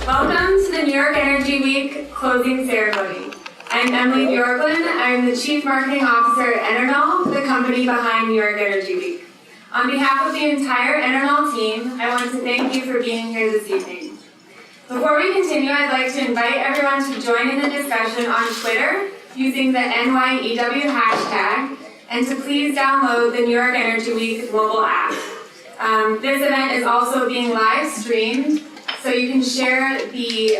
Welcome to the New York Energy Week closing ceremony. I'm Emily Bjorklund. I'm the Chief Marketing Officer at EnerKnol, the company behind New York Energy Week. On behalf of the entire EnerKnol team, I want to thank you for being here this evening. Before we continue, I'd like to invite everyone to join in the discussion on Twitter using the NYEW hashtag, and to please download the New York Energy Week mobile app. This event is also being live streamed, so you can share the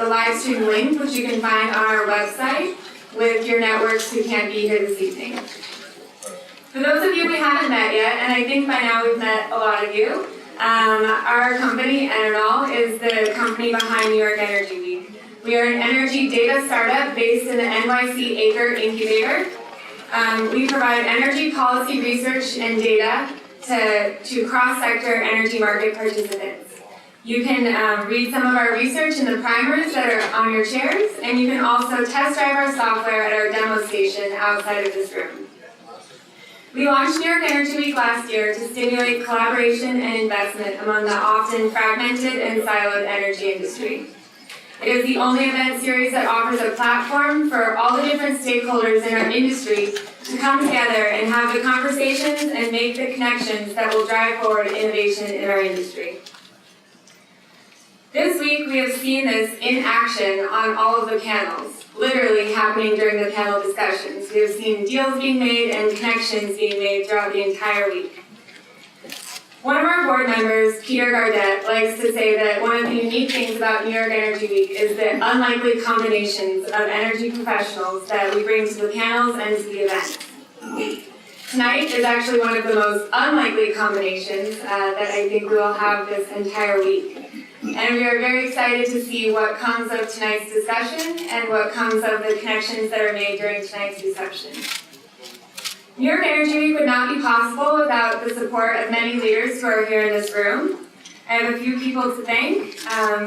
live stream link, which you can find on our website, with your networks who can't be here this evening. For those of you we haven't met yet, and I think by now we've met a lot of you, our company, EnerKnol, is the company behind New York Energy Week. We are an energy data startup based in the NYC Acre Incubator. We provide energy policy research and data to cross-sector energy market participants. You can read some of our research in the primers that are on your chairs, and you can also test drive our software at our demo station outside of this room. We launched New York Energy Week last year to stimulate collaboration and investment among the often fragmented and siloed energy industry. It is the only event series that offers a platform for all the different stakeholders in our industry to come together and have the conversations and make the connections that will drive forward innovation in our industry. This week, we have seen this in action on all of the panels, literally happening during the panel discussions. We have seen deals being made and connections being made throughout the entire week. One of our board members, Peter Gardette, likes to say that one of the unique things about New York Energy Week is the unlikely combinations of energy professionals that we bring to the panels and to the events. Tonight is actually one of the most unlikely combinations that I think we will have this entire week. And we are very excited to see what comes of tonight's discussion and what comes of the connections that are made during tonight's reception. New York Energy Week would not be possible without the support of many leaders who are here in this room. I have a few people to thank.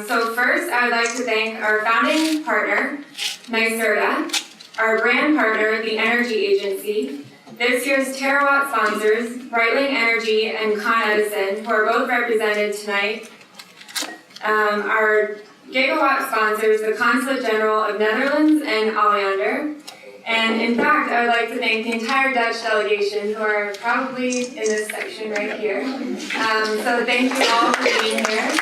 So first, I would like to thank our founding partner, NYSERDA, our brand partner, the Energy Agency, this year's terawatt sponsors, Breitling Energy and Con Edison, who are both represented tonight, our gigawatt sponsors, the Consulate General of Netherlands and Alliander. And in fact, I would like to thank the entire Dutch delegation, who are probably in this section right here. So thank you all for being here.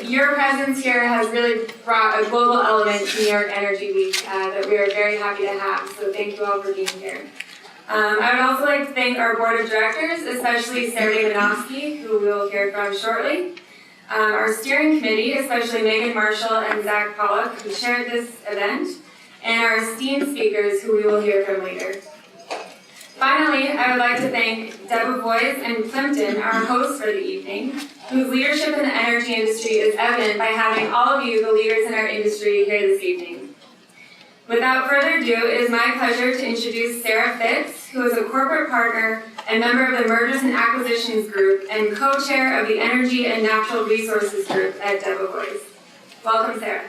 Your presence here has really brought a global element to New York Energy Week that we are very happy to have. So thank you all for being here. I would also like to thank our board of directors, especially Sergej Mahnovski, who we will hear from shortly. Our steering committee, especially Megan Marshall and Zach Pollock, who chaired this event, and our esteemed speakers, who we will hear from later. Finally, I would like to thank Deborah Boyes and Plimpton, our hosts for the evening, whose leadership in the energy industry is evident by having all of you, the leaders in our industry, here this evening. Without further ado, it is my pleasure to introduce Sarah Fitz, who is a corporate partner and member of the Mergers and Acquisitions Group and co-chair of the Energy and Natural Resources Group at Deborah Boyes. Welcome, Sarah.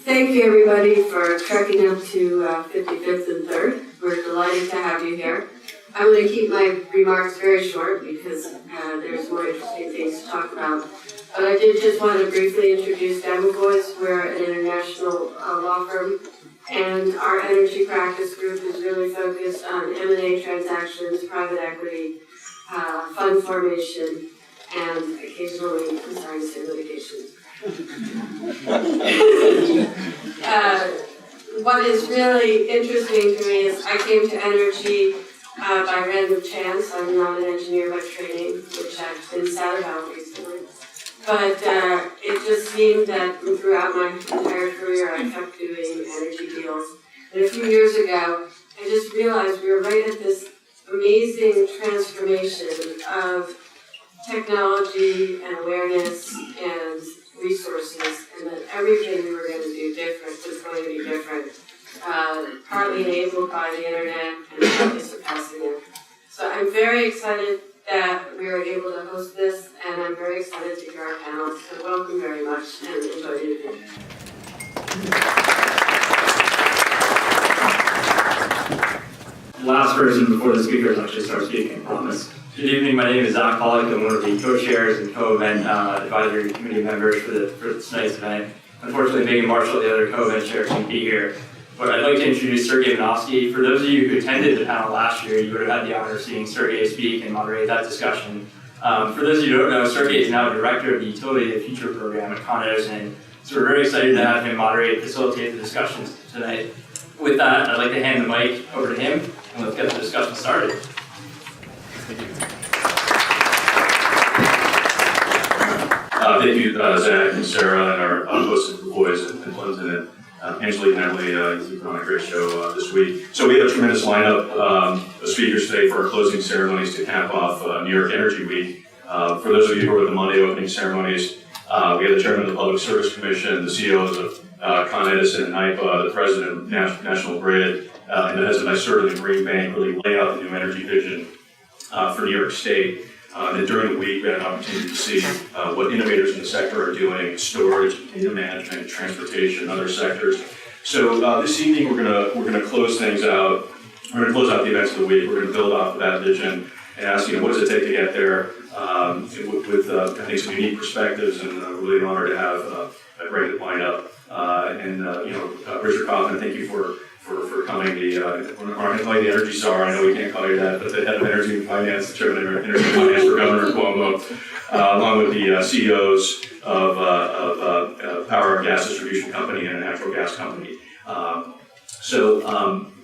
Thank you, everybody, for trekking up to 55th and 3rd. We're delighted to have you here. I'm going to keep my remarks very short because there's more interesting things to talk about. But I did just want to briefly introduce Deborah Boyes. We're an international law firm, and our energy practice group is really focused on M&A transactions, private equity, fund formation, and occasionally, litigation. What is really interesting to me is I came to energy by random chance. I'm not an engineer by training, which I've been sad about recently. But it just seemed that throughout my entire career I kept doing energy deals. And a few years ago, I just realized we were right at this amazing transformation of technology and awareness and resources, and that everything we were going to do different was going to be different, partly enabled by the internet and partly surpassing it. So I'm very excited that we were able to host this, and I'm very excited to hear our panelists. So welcome very much, and enjoy the evening. last person before the speakers actually start speaking, I promise. Good evening, my name is Zach Pollock. I'm one of the co-chairs and co-event advisory committee members for tonight's event. Unfortunately, Megan Marshall, the other co-event chair, can't be here. But I'd like to introduce Sergej Mahnovski. For those of you who attended the panel last year, you would have had the honor of seeing Sergej speak and moderate that discussion. For those of you who don't know, Sergej is now director of the Utility of the Future program at Edison. So we're very excited to have him moderate and facilitate the discussions tonight. With that, I'd like to hand the mic over to him, and let's get the discussion started. Thank you. Thank you, Zach and Sarah, and our hosted boys in Clinton, and Angelique and Emily. You've done a great show this week. So we have a tremendous lineup of speakers today for our closing ceremonies to cap off New York Energy Week. For those of you who were at the Monday opening ceremonies, we had the chairman of the Public Service Commission, the CEOs of Con Edison and NYPA, the president of National Grid, and the heads of NYSERDA and the Green Bank really lay out the new energy vision for New York State. And during the week, we had an opportunity to see what innovators in the sector are doing: storage, data management, transportation, other sectors. So this evening, we're gonna close things out. We're gonna close out the events of the week. We're gonna build off of that vision and ask, what does it take to get there? With I think some unique perspectives, and really an honor to have a great lineup. Richard Kauffman, thank you for coming. We're not going to call you the energy czar. I know we can't call you that, but the head of energy and finance, the chairman of energy and finance for Governor Cuomo, along with the CEOs of Power and Gas Distribution Company and a natural gas company.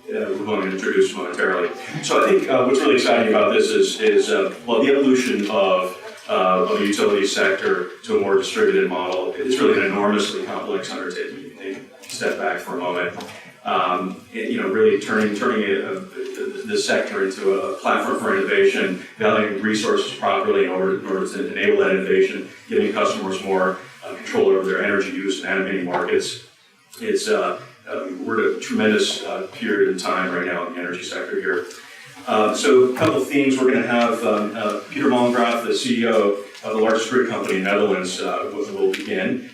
We're going to introduce momentarily. So I think what's really exciting about this is the evolution of the utility sector to a more distributed model. It's really an enormously complex undertaking. You can take a step back for a moment. Really turning the sector into a platform for innovation, valuing resources properly in order to enable that innovation, giving customers more control over their energy use and animating markets. We're at a tremendous period in time right now in the energy sector here. So a couple of themes. We're going to have Peter Molengraaf, the CEO of the largest grid company in the Netherlands, will begin.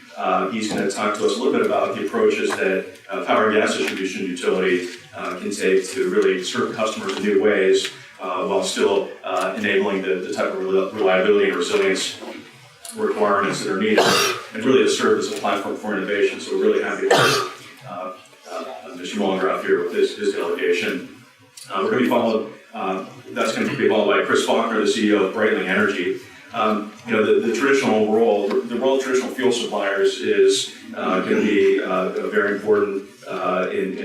He's going to talk to us a little bit about the approaches that power and gas distribution utility can take to really serve customers in new ways while still enabling the type of reliability and resilience requirements that are needed, and really to serve as a platform for innovation. So we're really happy to have Mr. Molengraaf here with his delegation. We're going to be followed. That's going to be followed by Chris Faulkner, the CEO of Breitling Energy. The traditional role, the role of traditional fuel suppliers is going to be very important in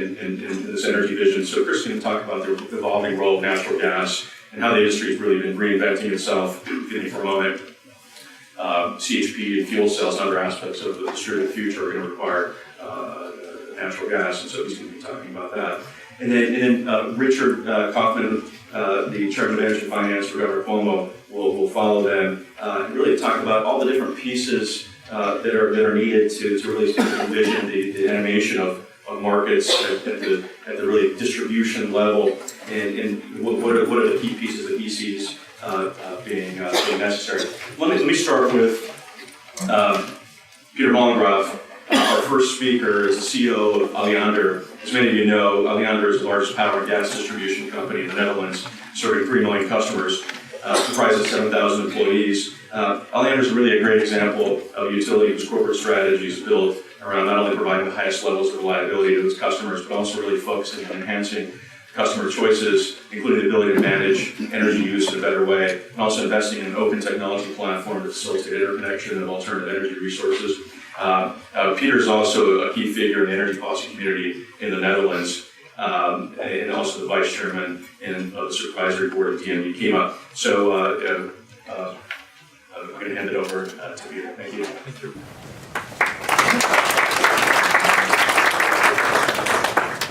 this energy vision. So Chris is going to talk about the evolving role of natural gas and how the industry has really been reinventing itself. Give me for a moment. CHP and fuel cells and other aspects of the distributed future are going to require natural gas, and so he's going to be talking about that. And then Richard Kauffman, the chairman of energy and finance for Governor Cuomo, will follow them and really talk about all the different pieces that are needed to really envision the animation of markets at the really distribution level, and what are the key pieces that he sees being necessary. Let me start with Peter Molengraaf. Our first speaker is the CEO of Alliander. As many of you know, Alliander is the largest power and gas distribution company in the Netherlands, serving 3 million customers, comprised of 7,000 employees. Alliander is really a great example of a utility whose corporate strategy is built around not only providing the highest levels of reliability to its customers, but also really focusing on enhancing customer choices, including the ability to manage energy use in a better way, and also investing in an open technology platform to facilitate interconnection of alternative energy resources. Peter is also a key figure in the energy policy community in the Netherlands, and also the vice chairman of the supervisory board of DNV KEMA. So I'm going to hand it over to Peter. Thank you. Thank you.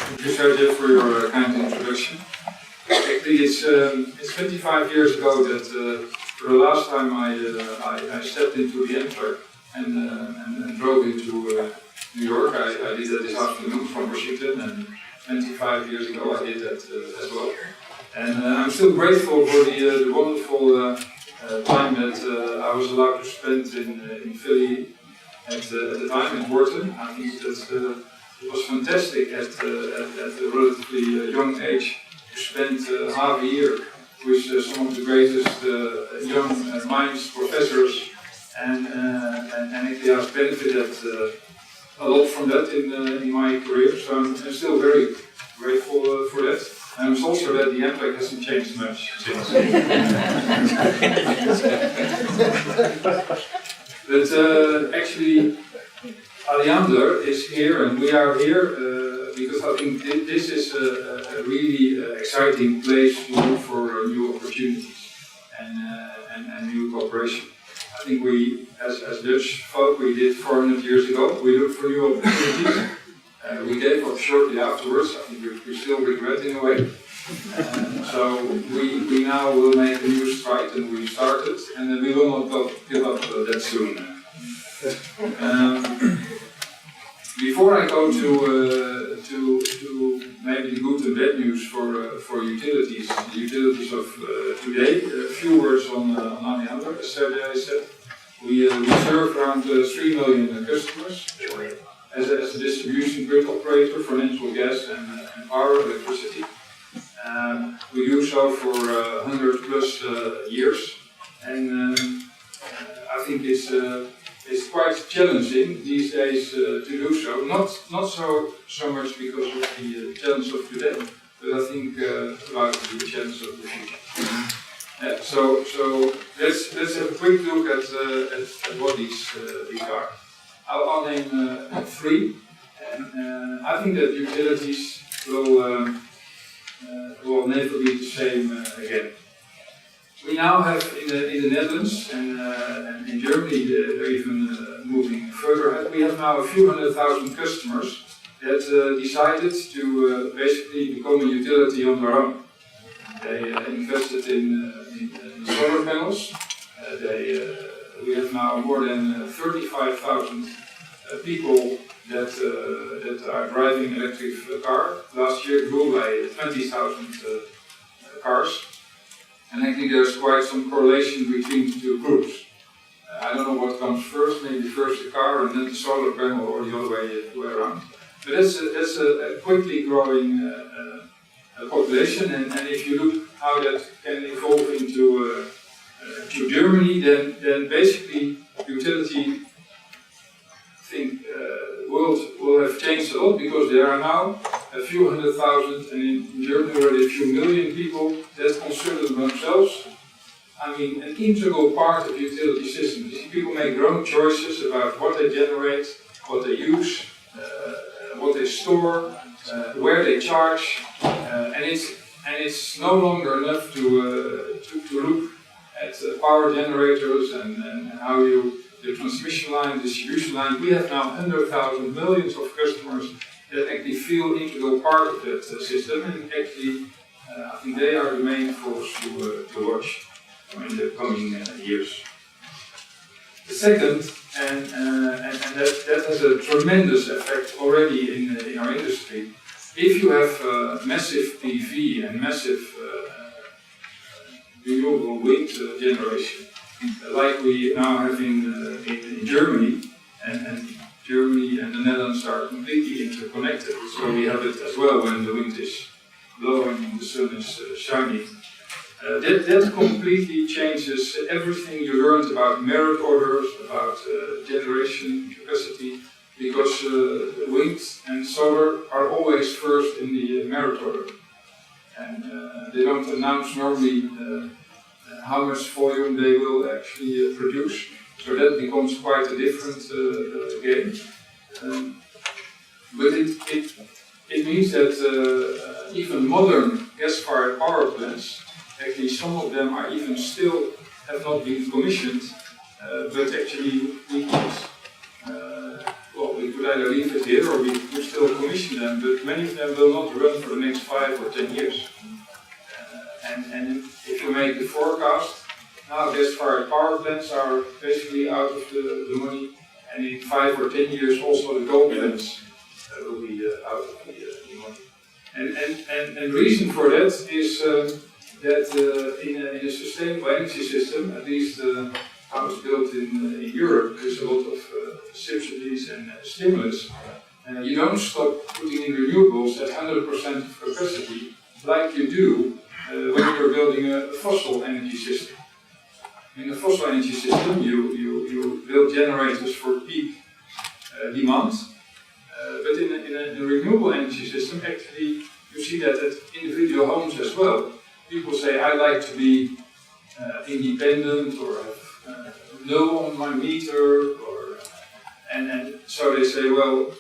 Thank you, Sergej, for your kind introduction. Actually, it's 25 years ago that for the last time I stepped into the Antwerp and drove into New York. I did that this afternoon from Washington, and 25 years ago I did that as well. And I'm still grateful for the wonderful time that I was allowed to spend in Philly at the time in Wharton. I think that it was fantastic at a relatively young age to spent half a year with some of the greatest young minds, professors, and actually I've benefited a lot from that in my career, so I'm still very grateful for that. And it's also that the impact hasn't changed much since. But actually, Alliander is here, and we are here because I think this is a really exciting place to look for new opportunities and new cooperation. I think we, as Dutch folk, we did 400 years ago, we looked for new opportunities. We gave up shortly afterwards. I think we still regret in a way. So we now will make a new stride, and we started, and then we will not give up that soon. Before I go to maybe the good and bad news for utilities, the utilities of today, a few words on Alliander. As Sergej said, we serve around 3 million customers as a distribution grid operator for natural gas and power, electricity. We do so for 100 plus years, and I think it's quite challenging these days to do so. Not so much because of the challenge of today, but I think about the challenge of the future. So let's have a quick look at what these are. I'll name 3, and I think that utilities will never be the same again. We now have in the Netherlands and in Germany, they're even moving further ahead. We have now a few 100,000 customers that decided to basically become a utility on their own. They invested in solar panels. We have now more than 35,000 people that are driving electric car. Last year it grew by 20,000 cars. And I think there's quite some correlation between the two groups. I don't know what comes first, maybe first the car and then the solar panel, or the other way around. But that's a quickly growing population, and if you look how that can evolve into to Germany, then basically utility world will have changed a lot, because there are now a few 100,000, and in Germany already a few million people that consider themselves, I mean, an integral part of utility systems. People make their own choices about what they generate, what they use, what they store, where they charge, and it's no longer enough to look at power generators and how the transmission line, distribution line. We have now 100,000 millions of customers that actually feel integral part of that system, and actually I think they are the main force to watch in the coming years. The second, and that has a tremendous effect already in our industry. If you have massive PV and massive renewable wind generation, like we now have in Germany, and Germany and the Netherlands are completely interconnected, so we have it as well when the wind is blowing and the sun is shining. That completely changes everything you learned about merit orders, about generation capacity, because wind and solar are always first in the merit order. And they don't announce normally how much volume they will actually produce, so that becomes quite a different game. But it means that even modern gas-fired power plants, actually some of them are even still have not been commissioned, but actually we could either leave it here or we could still commission them, but many of them will not run for the next 5 or 10 years. And if you make the forecast, now gas-fired power plants are basically out of the money, and in 5 or 10 years also the coal plants will be out of the money. And the reason for that is that in a sustainable energy system, at least how it's built in Europe, there's a lot of subsidies and stimulus. You don't stop putting in renewables at 100% of capacity, like you do when you're building a fossil energy system. In a fossil energy system, you build generators for peak demand, but in a renewable energy system, actually, you see that at individual homes as well. People say, I like to be independent or have no on my meter, and so they say, well,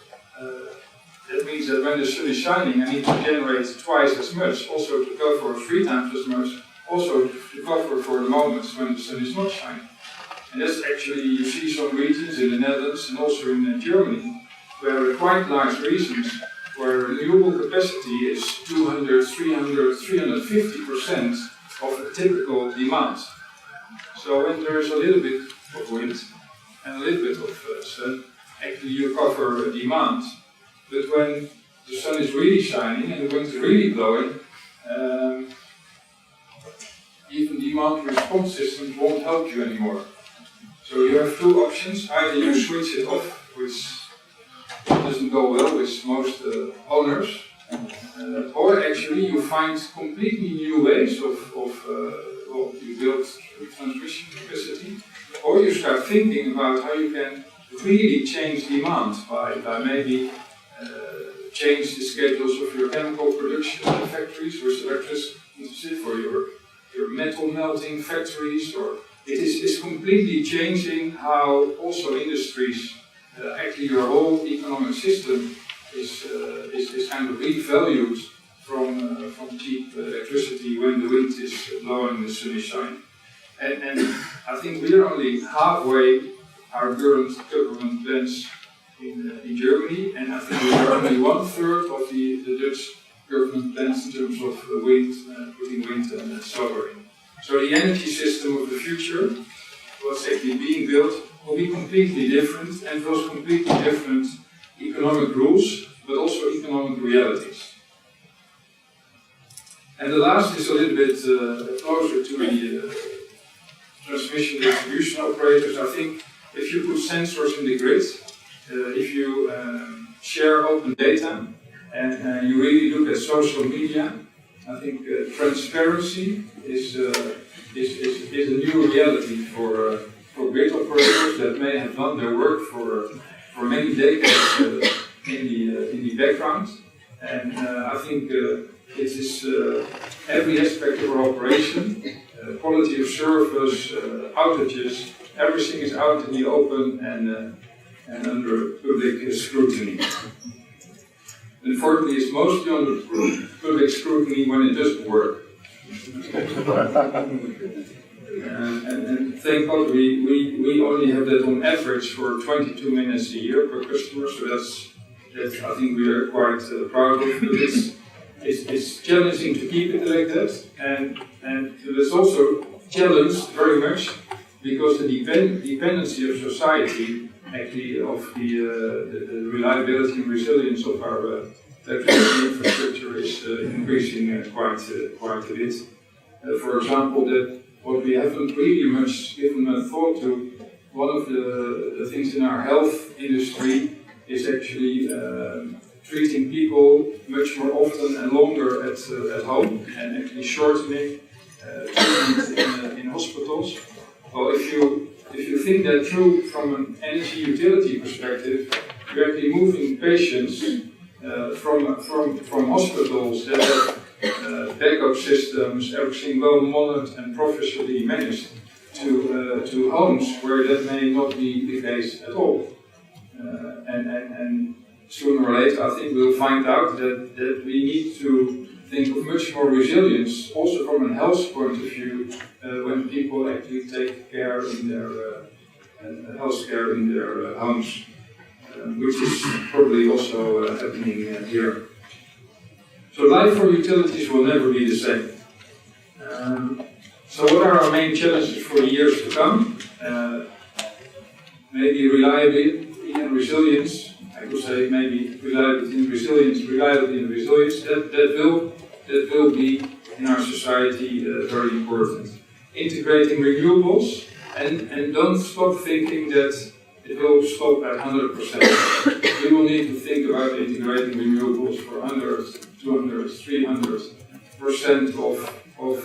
that means that when the sun is shining, I need to generate twice as much, also to cover 3 times as much, also to cover for the moments when the sun is not shining. And that's actually, you see some regions in the Netherlands and also in Germany, where quite large regions where renewable capacity is 200, 300, 350% of a typical demand. So when there's a little bit of wind and a little bit of sun, actually you cover demand. But when the sun is really shining and the wind is really blowing, even demand response systems won't help you anymore. So you have 2 options: either you switch it off, which doesn't go well with most owners, or actually you find completely new ways of you build transmission capacity, or you start thinking about how you can really change demand by maybe change the schedules of your chemical production factories with electricity for your metal melting factories, or it's completely changing how also industries, actually your whole economic system is kind of revalued from cheap electricity when the wind is blowing and the sun is shining. And I think we are only halfway our current government plans in Germany, and I think we are only 1/3 of the Dutch government plans in terms of wind, putting wind and solar in. So the energy system of the future, what's actually being built, will be completely different, and those completely different economic rules, but also economic realities. And the last is a little bit closer to the transmission distribution operators. I think if you put sensors in the grid, if you share open data, and you really look at social media, I think transparency is a new reality for grid operators that may have done their work for many decades in the background. And I think it is every aspect of our operation, quality of service, outages, everything is out in the open and under public scrutiny. Unfortunately, it's mostly under public scrutiny when it doesn't work. And thank God we only have that on average for 22 minutes a year per customer, so that's I think we are quite proud of. It's challenging to keep it like that, and it's also challenged very much because the dependency of society, actually of the reliability and resilience of our electricity infrastructure is increasing quite a bit. For example, that what we haven't really much given thought to, one of the things in our health industry is actually treating people much more often and longer at home, and actually shortening treatment in hospitals. Well, if you think that through from an energy utility perspective, you're actually moving patients from hospitals that have backup systems, everything well monitored and professionally managed, to homes where that may not be the case at all. And sooner or later, I think we'll find out that we need to think of much more resilience, also from a health point of view, when people actually take care in their health care in their homes, which is probably also happening here. So life for utilities will never be the same. So what are our main challenges for the years to come? Maybe reliability and resilience. I would say maybe reliability and resilience. That will be in our society very important. Integrating renewables, and don't stop thinking that it will stop at 100%. We will need to think about integrating renewables for 100, 200, 300, of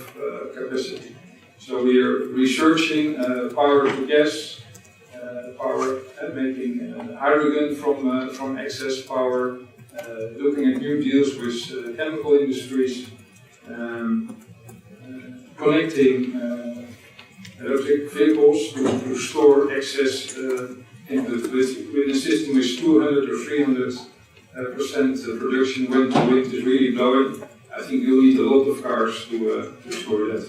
capacity. So we are researching power to gas, power, making hydrogen from excess power, looking at new deals with chemical industries, connecting electric vehicles to store excess with a system with 200 or 300% production when the wind is really blowing. I think you'll need a lot of cars to store that.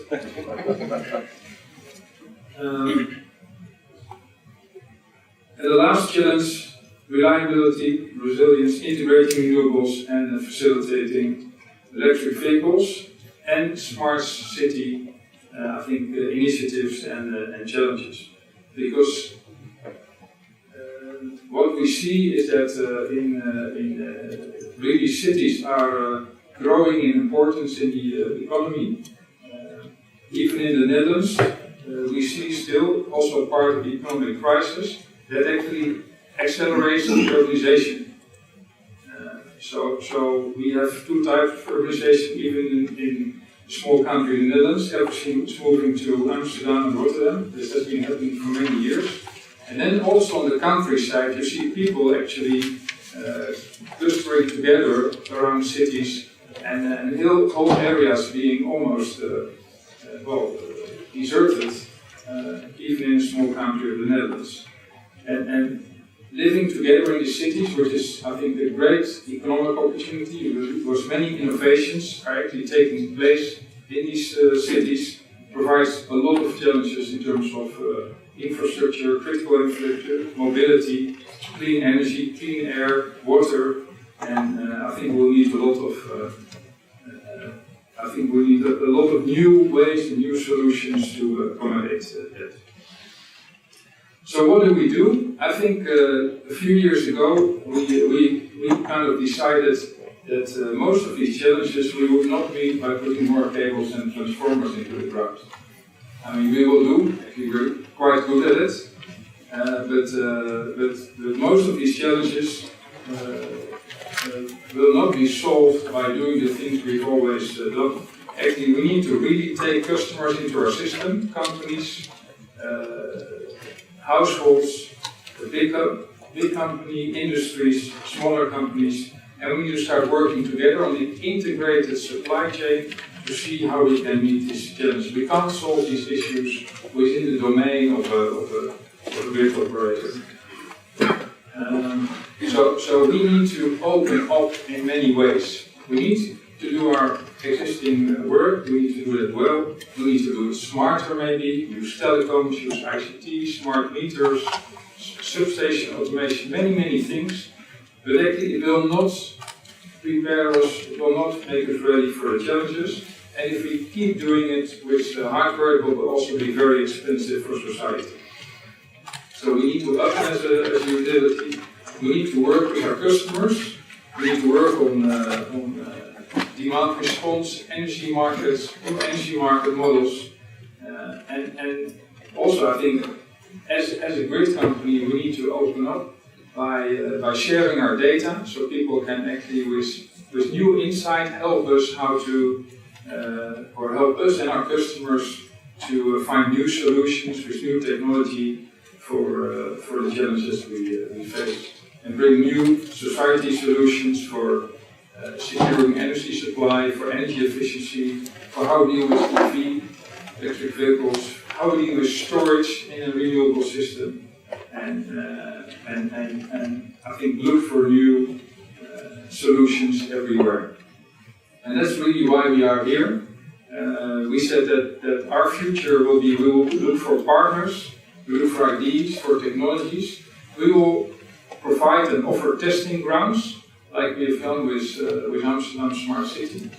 And the last challenge, reliability, resilience, integrating renewables and facilitating electric vehicles and smart city, I think, initiatives and challenges. Because what we see is that really cities are growing in importance in the economy. Even in the Netherlands, we see still, also part of the economic crisis, that actually accelerates the urbanization. So we have two types of urbanization, even in a small country in the Netherlands. Everything is moving to Amsterdam and Rotterdam. This has been happening for many years. And then also on the countryside, you see people actually clustering together around cities and whole areas being almost deserted, even in a small country of the Netherlands. And living together in the cities, which is, I think, a great economic opportunity, because many innovations are actually taking place in these cities, provides a lot of challenges in terms of infrastructure, critical infrastructure, mobility, clean energy, clean air, water, and I think we'll need a lot of new ways and new solutions to accommodate that. So what do? I think a few years ago we kind of decided that most of these challenges we would not meet by putting more cables and transformers into the ground. I mean, we will do, actually we're quite good at it, but most of these challenges will not be solved by doing the things we've always done. Actually, we need to really take customers into our system, companies, households, big company, industries, smaller companies, and we need to start working together on the integrated supply chain to see how we can meet these challenges. We can't solve these issues within the domain of a grid operator. So we need to open up in many ways. We need to do our existing work, we need to do it well, we need to do it smarter maybe, use telecoms, use ICT, smart meters, substation automation, many things, but actually it will not prepare us, it will not make us ready for the challenges, and if we keep doing it with hardware, it will also be very expensive for society. So we need to up as a utility, we need to work with our customers, we need to work on demand response, energy markets, energy market models, and also I think as a grid company we need to open up by sharing our data, so people can actually with new insight help us help us and our customers to find new solutions with new technology for the challenges we face, and bring new society solutions for securing energy supply, for energy efficiency, for how we deal with EV, electric vehicles, how we deal with storage in a renewable system, and I think look for new solutions everywhere. And that's really why we are here. We said that our future will be, we will look for partners, we look for ideas, for technologies, we will provide and offer testing grounds, like we've done with Amsterdam Smart City,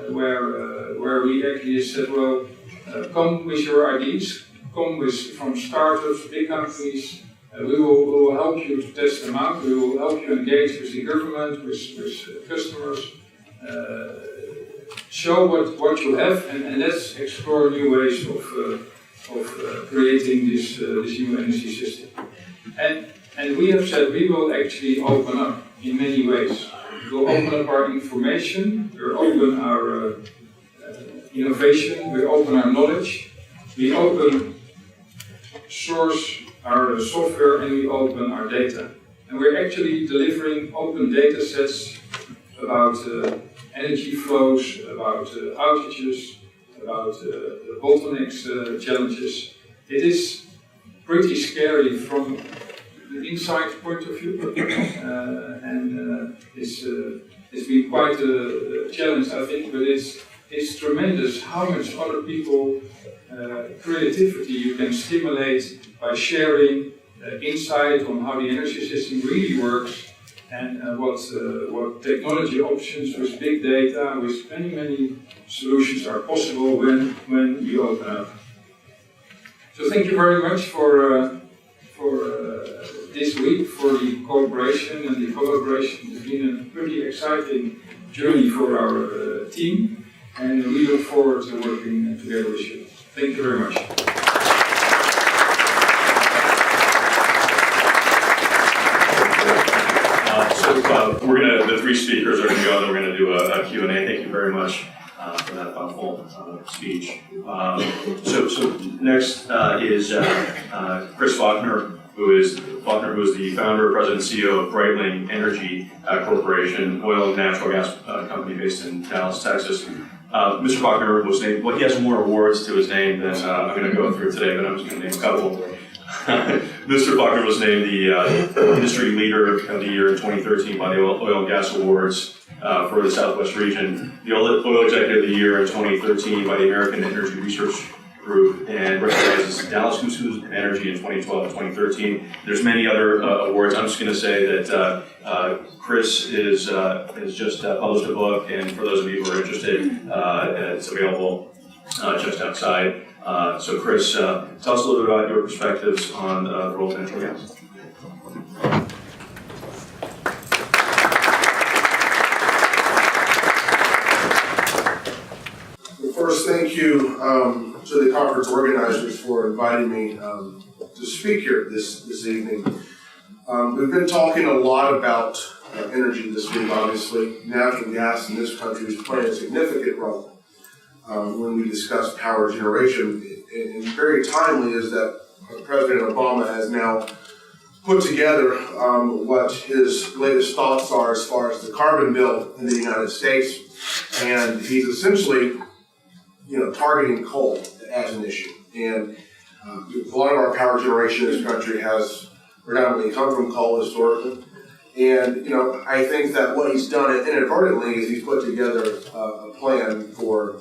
where we actually said, well, come with your ideas, come from startups, big companies, we will help you to test them out, we will help you engage with the government, with customers, show what you have, and let's explore new ways of creating this new energy system. And we have said we will actually open up in many ways. We'll open up our information, we'll open innovation, we open our knowledge, we open source our software, and we open our data. And we're actually delivering open data sets about energy flows, about outages, about the bottlenecks challenges. It is pretty scary from the inside point of view, and it's been quite a challenge, I think, but it's tremendous how much other people creativity you can stimulate by sharing insight on how the energy system really works, and what technology options with big data, with many solutions are possible when you open up. So thank you very much for this week, for the cooperation and the collaboration. It's been a pretty exciting journey for our team, and we look forward to working together with you. Thank you very much. The three speakers are going to go and we're going to do a Q&A. Thank you very much for that thoughtful speech. So next is Chris Faulkner, who is the founder, president, and CEO of Breitling Energy Corporation, oil and natural gas company based in Dallas, Texas. Mr. Faulkner was named, well, he has more awards to his name than I'm going to go through today, but I'm just going to name a couple. Mr. Faulkner was named the Industry Leader of the Year in 2013 by the Oil and Gas Awards for the Southwest region, the Oil Executive of the Year in 2013 by the American Energy Research Group, and recognized as Dallas Who's Who Energy in 2012 and 2013. There's many other awards. I'm just going to say that Chris is just published a book, and for those of you who are interested, it's available just outside. So Chris, tell us a little bit about your perspectives on the role of natural gas. Well, first, thank you to the conference organizers for inviting me to speak here this evening. We've been talking a lot about energy this week, obviously. Natural gas in this country is playing a significant role. When we discuss power generation, and very timely is that President Obama has now put together what his latest thoughts are as far as the carbon bill in the United States, and he's essentially, targeting coal as an issue. And a lot of our power generation in this country has predominantly come from coal historically. And, I think that what he's done inadvertently is he's put together a plan for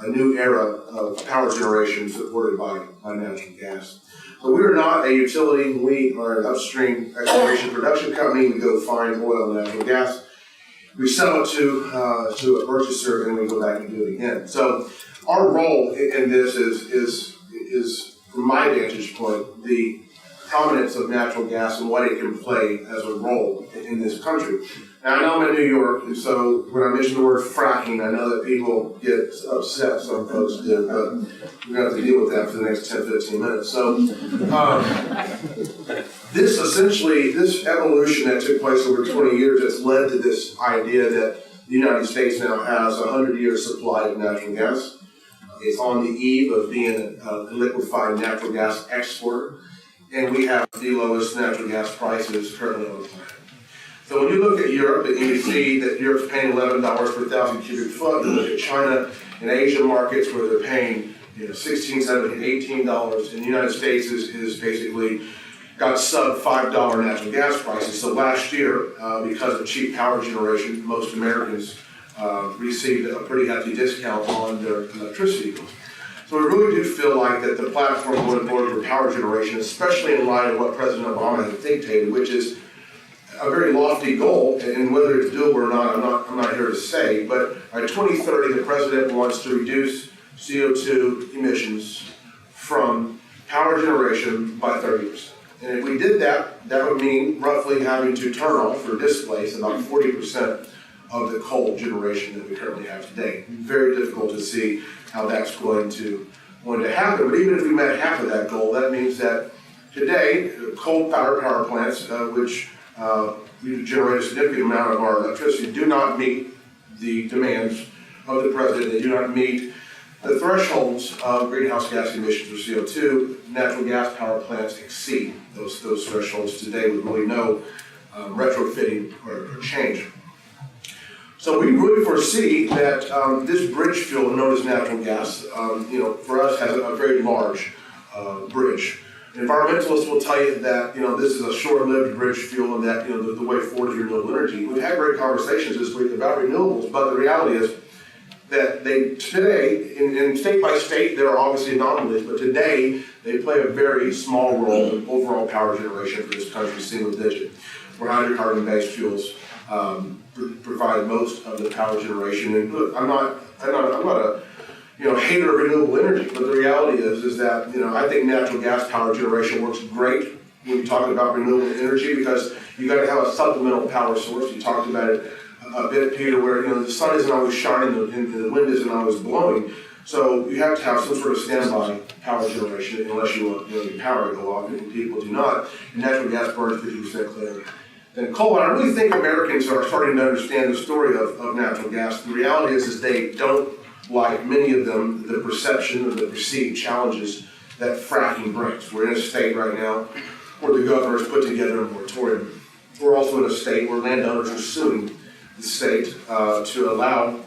a new era of power generation supported by natural gas. So we are not a utility. We are an upstream exploration production company. We go find oil and natural gas. We sell it to a purchaser, and we go back and do it again. So our role in this is from my vantage point, the prominence of natural gas and what it can play as a role in this country. Now, I know I'm in New York, and so when I mention the word fracking, I know that people get upset, some folks do, but we're going to have to deal with that for the next 10, 15 minutes. So this evolution that took place over 20 years has led to this idea that the United States now has a 100-year supply of natural gas. It's on the eve of being a liquefied natural gas exporter, and we have the lowest natural gas prices currently on the planet. So when you look at Europe and you see that Europe's paying $11 per 1,000 cubic foot, you look at China and Asian markets where they're paying $16, $17, $18, and the United States is basically got sub $5 natural gas prices. So last year, because of cheap power generation, most Americans received a pretty hefty discount on their electricity bills. So we really do feel like that the platform going forward for power generation, especially in light of what President Obama has dictated, which is a very lofty goal, and whether it's doable or not, I'm not here to say, but by 2030, the president wants to reduce CO2 emissions from power generation by 30%. And if we did that, that would mean roughly having to turn off or displace about 40% of the coal generation that we currently have today. Very difficult to see how that's going to happen. But even if we met half of that goal, that means that today, coal-powered power plants, which we generate a significant amount of our electricity, do not meet the demands of the president. They do not meet the thresholds of greenhouse gas emissions or CO2, natural gas power plants exceed those thresholds today with really no retrofitting or change. So we really foresee that this bridge fuel known as natural gas, for us has a very large bridge. Environmentalists will tell you that, this is a short-lived bridge fuel and that, the way forward is renewable energy. We've had great conversations this week about renewables, but the reality is that they today, in state by state, there are obviously anomalies, but today they play a very small role in overall power generation for this country, single digit, where hydrocarbon-based fuels provide most of the power generation. And look, I'm not a hater of renewable energy, but the reality is that I think natural gas power generation works great when you're talking about renewable energy because you got to have a supplemental power source. You talked about it a bit, Peter, where the sun isn't always shining and the wind isn't always blowing. So you have to have some sort of standby power generation unless you want your power to go off, and people do not. And natural gas burns 50% cleaner than coal. And I really think Americans are starting to understand the story of natural gas. The reality is they don't, like many of them, the perception or the perceived challenges that fracking brings. We're in a state right now where the governor has put together a moratorium. We're also in a state where landowners are suing the state to allow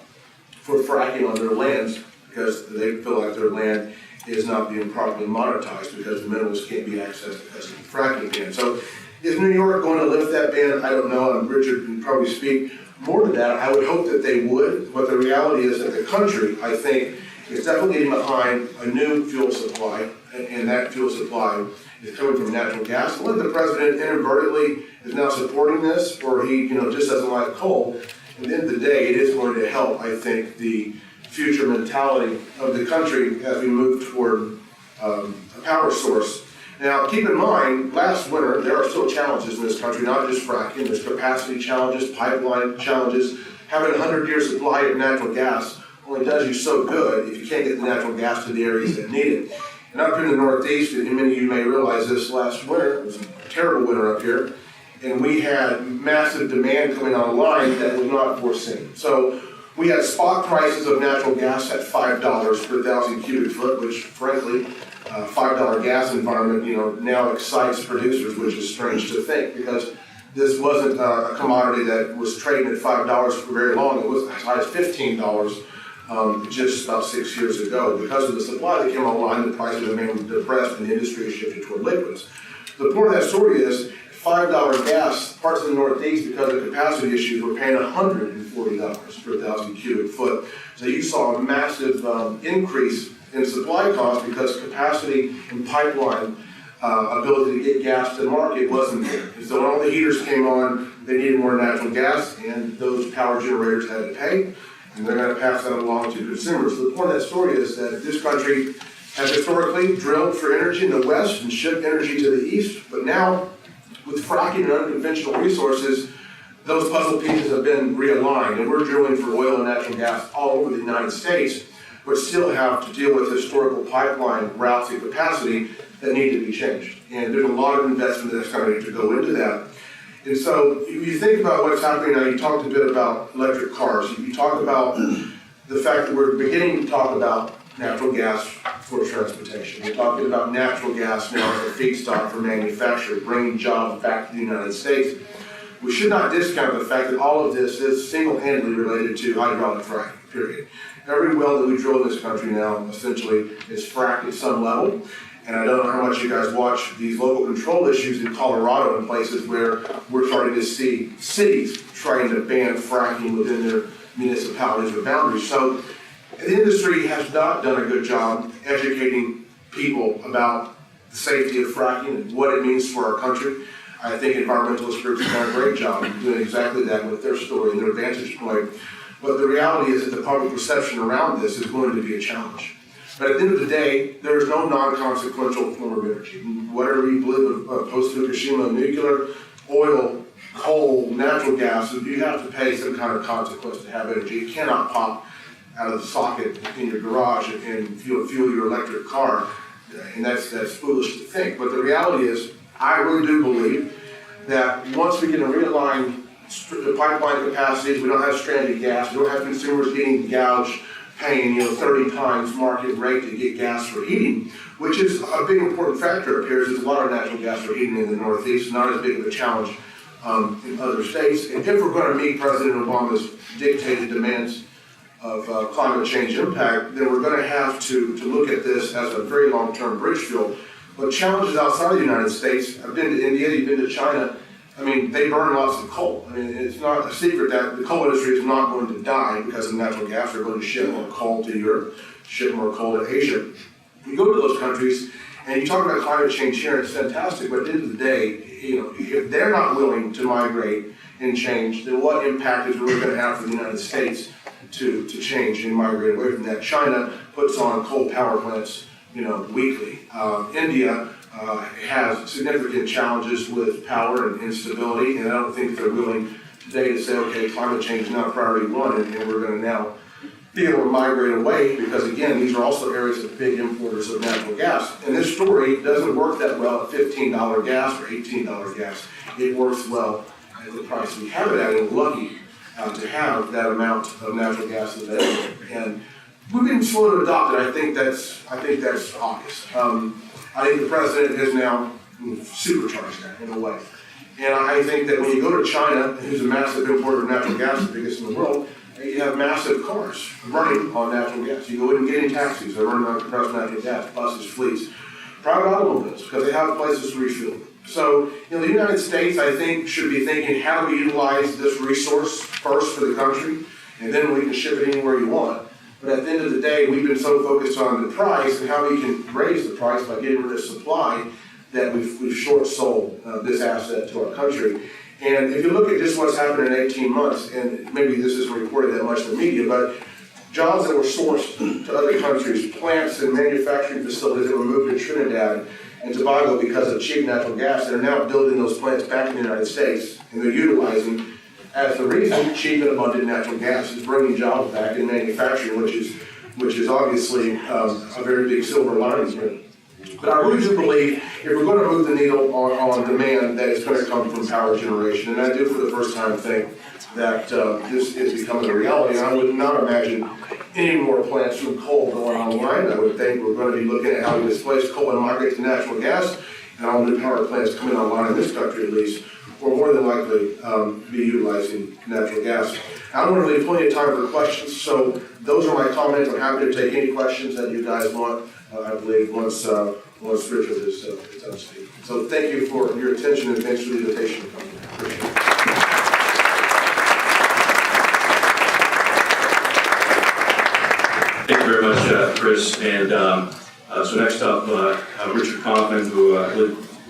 for fracking on their lands because they feel like their land is not being properly monetized because the minerals can't be accessed because of the fracking ban. So is New York going to lift that ban? I don't know. Richard can probably speak more to that. I would hope that they would, but the reality is that the country, I think, is definitely getting behind a new fuel supply, and that fuel supply is coming from natural gas. And whether the president inadvertently is now supporting this, or he, just doesn't like coal, at the end of the day, it is going to help, I think, the future mentality of the country as we move toward a power source. Now, keep in mind, last winter, there are still challenges in this country, not just fracking. There's capacity challenges, pipeline challenges. Having a 100-year supply of natural gas only does you so good if you can't get the natural gas to the areas that need it. And up in the Northeast, and many of you may realize this last winter, it was a terrible winter up here, and we had massive demand coming online that was not foreseen. So we had spot prices of natural gas at $5 per 1,000 cubic foot, which frankly, $5 gas environment, now excites producers, which is strange to think because this wasn't a commodity that was trading at $5 for very long. It was as high as $15 just about 6 years ago. Because of the supply that came online, the prices remained depressed and the industry has shifted toward liquids. The point of that story is $5 gas, parts of the Northeast, because of capacity issues, were paying $140 per 1,000 cubic foot. So you saw a massive increase in supply costs because capacity and pipeline ability to get gas to the market wasn't there. And so when all the heaters came on, they needed more natural gas, and those power generators had to pay, and they're going to pass that along to consumers. So the point of that story is that this country has historically drilled for energy in the west and shipped energy to the east, but now with fracking and unconventional resources, those puzzle pieces have been realigned, and we're drilling for oil and natural gas all over the United States, but still have to deal with historical pipeline routes and capacity that need to be changed. And there's a lot of investment that's going to go into that. And so if you think about what's happening now, you talked a bit about electric cars. You talk about the fact that we're beginning to talk about natural gas for transportation. We're talking about natural gas now as a feedstock for manufacturing, bringing jobs back to the United States. We should not discount the fact that all of this is single-handedly related to hydraulic fracking, period. Every well that we drill in this country now essentially is fracked at some level. And I don't know how much you guys watch these local control issues in Colorado and places where we're starting to see cities trying to ban fracking within their municipalities or boundaries. So the industry has not done a good job educating people about the safety of fracking and what it means for our country. I think environmentalist groups have done a great job of doing exactly that with their story and their vantage point. But the reality is that the public perception around this is going to be a challenge. But at the end of the day, there is no non-consequential form of energy. Whatever you believe of post-Fukushima nuclear, oil, coal, natural gas, you have to pay some kind of consequence to have energy. You cannot pop out of the socket in your garage and fuel your electric car. And that's foolish to think. But the reality is, I really do believe that once we can realign the pipeline capacities, we don't have stranded gas, we don't have consumers getting gouged paying 30 times market rate to get gas for heating, which is a big important factor up here. There's a lot of natural gas for heating in the Northeast, not as big of a challenge in other states. And if we're going to meet President Obama's dictated demands of climate change impact, then we're going to have to look at this as a very long-term bridge fuel. But challenges outside of the United States, I've been to India, you've been to China, I mean, they burn lots of coal. I mean, it's not a secret that the coal industry is not going to die because of natural gas. They're going to ship more coal to Europe, ship more coal to Asia. You go to those countries and you talk about climate change here, it's fantastic, but at the end of the day, if they're not willing to migrate and change, then what impact is really going to have for the United States to change and migrate away from that? China puts on coal power plants, weekly. India has significant challenges with power and instability, and I don't think they're willing today to say, okay, climate change is now priority one, and we're going to now be able to migrate away, because again, these are also areas of big importers of natural gas. And this story doesn't work that well at $15 gas or $18 gas. It works well at the price we have it at, and we're lucky to have that amount of natural gas available. And we've been slow to adopt it. I think that's obvious. I think the president has now supercharged that in a way. And I think that when you go to China, who's a massive importer of natural gas, the biggest in the world, you have massive cars running on natural gas. You go in and get in taxis, they're running on compressed natural gas, buses, fleets, private automobiles, because they have places to refuel. So, the United States, I think, should be thinking, how do we utilize this resource first for the country, and then we can ship it anywhere you want. But at the end of the day, we've been so focused on the price and how we can raise the price by getting rid of supply that we've short sold this asset to our country. And if you look at just what's happened in 18 months, and maybe this isn't reported that much in the media, but jobs that were sourced to other countries, plants and manufacturing facilities that were moved to Trinidad and Tobago because of cheap natural gas, they're now building those plants back in the United States, and they're utilizing, as the reason, cheap and abundant natural gas is bringing jobs back in manufacturing, which is obviously a very big silver lining here. But I really do believe if we're going to move the needle on demand, that it's going to come from power generation. And I do, for the first time, think that this is becoming a reality. And I would not imagine any more plants from coal going online. I would think we're going to be looking at how we displace coal and migrate to natural gas, and all new power plants coming online in this country, at least, will more than likely be utilizing natural gas. I want to leave plenty of time for questions, so those are my comments. I'm happy to take any questions that you guys want. I believe once Richard is done speaking. So thank you for your attention, and thanks for the invitation to come. Appreciate it. Thank you very much, Chris. And so next up, Richard Kauffman, who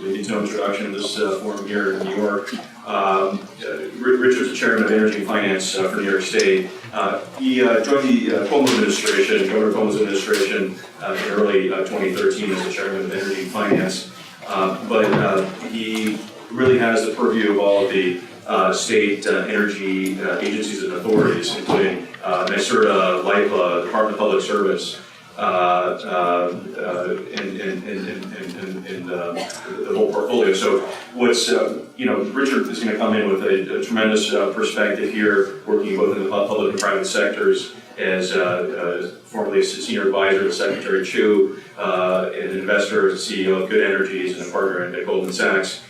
we need no introduction in this forum here in New York. Richard's the chairman of Energy and Finance for New York State. He joined the Governor Cuomo's administration in early 2013 as the chairman of Energy and Finance. But he really has the purview of all of the state energy agencies and authorities, including NYSERDA, LIPA, Department of Public Service, in the whole portfolio. So what's, Richard is going to come in with a tremendous perspective here, working both in the public and private sectors as formerly a senior advisor to Secretary Chu, an investor, CEO of Good Energies, and a partner at Goldman Sachs.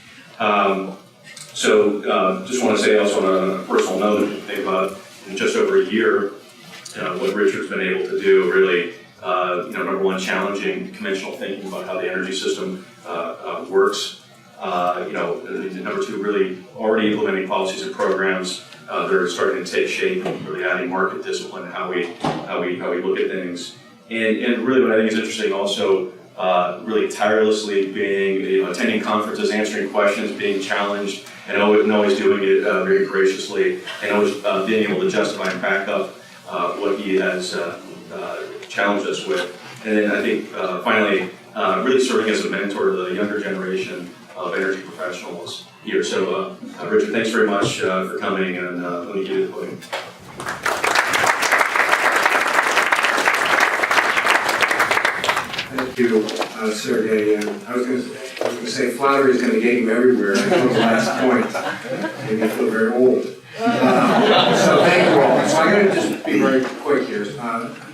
Just want to say also on a personal note, they've in just over a year, what Richard's been able to do really, number one, challenging conventional thinking about how the energy system works. Number two, really already implementing policies and programs that are starting to take shape, and really adding market discipline in how we look at things. And really, what I think is interesting also, really tirelessly being, attending conferences, answering questions, being challenged, and always doing it very graciously, and always being able to justify and back up what he has challenged us with. And then I think finally, really serving as a mentor to the younger generation of energy professionals here. So Richard, thanks very much for coming, and let me give you the podium. Thank you, Sergej. I was going to say flattery is going to get you everywhere until the last point. Maybe I feel very old. So thank you all. So I'm going to just be very quick here.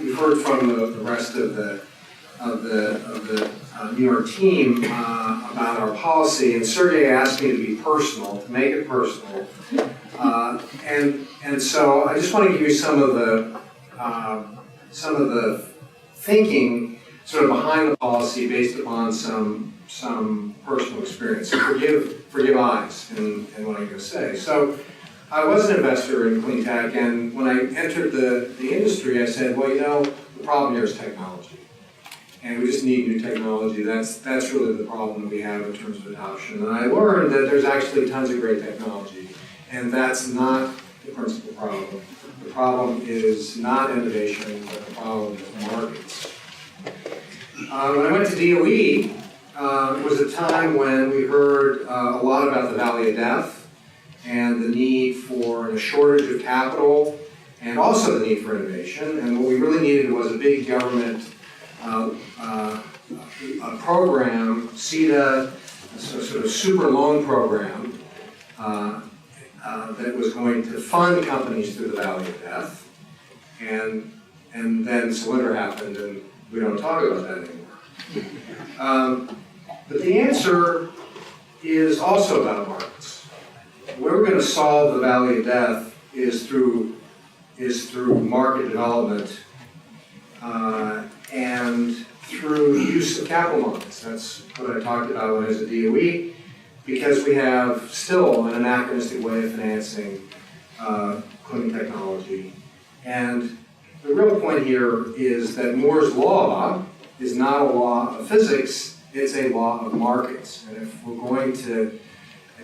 you've heard from the rest of the New York team about our policy, and Sergej asked me to be personal, to make it personal. And so I just want to give you some of the thinking sort of behind the policy based upon some personal experience. So forgive eyes in what I'm going to say. So I was an investor in clean tech, and when I entered the industry, I said, well, the problem here is technology. And we just need new technology. That's really the problem that we have in terms of adoption. And I learned that there's actually tons of great technology, and that's not the principal problem. The problem is not innovation, but the problem is markets. When I went to DOE, it was a time when we heard a lot about the Valley of Death and the need for a shortage of capital and also the need for innovation. And what we really needed was a big government a program, CETA, a sort of super loan program that was going to fund companies through the Valley of Death. And then Cylinder happened, and we don't talk about that anymore. But the answer is also about markets. Where we're going to solve the Valley of Death is through market development and through use of capital markets. That's what I talked about when I was at DOE, because we have still an anachronistic way of financing clean technology. And the real point here is that Moore's law is not a law of physics, it's a law of markets. And if we're going to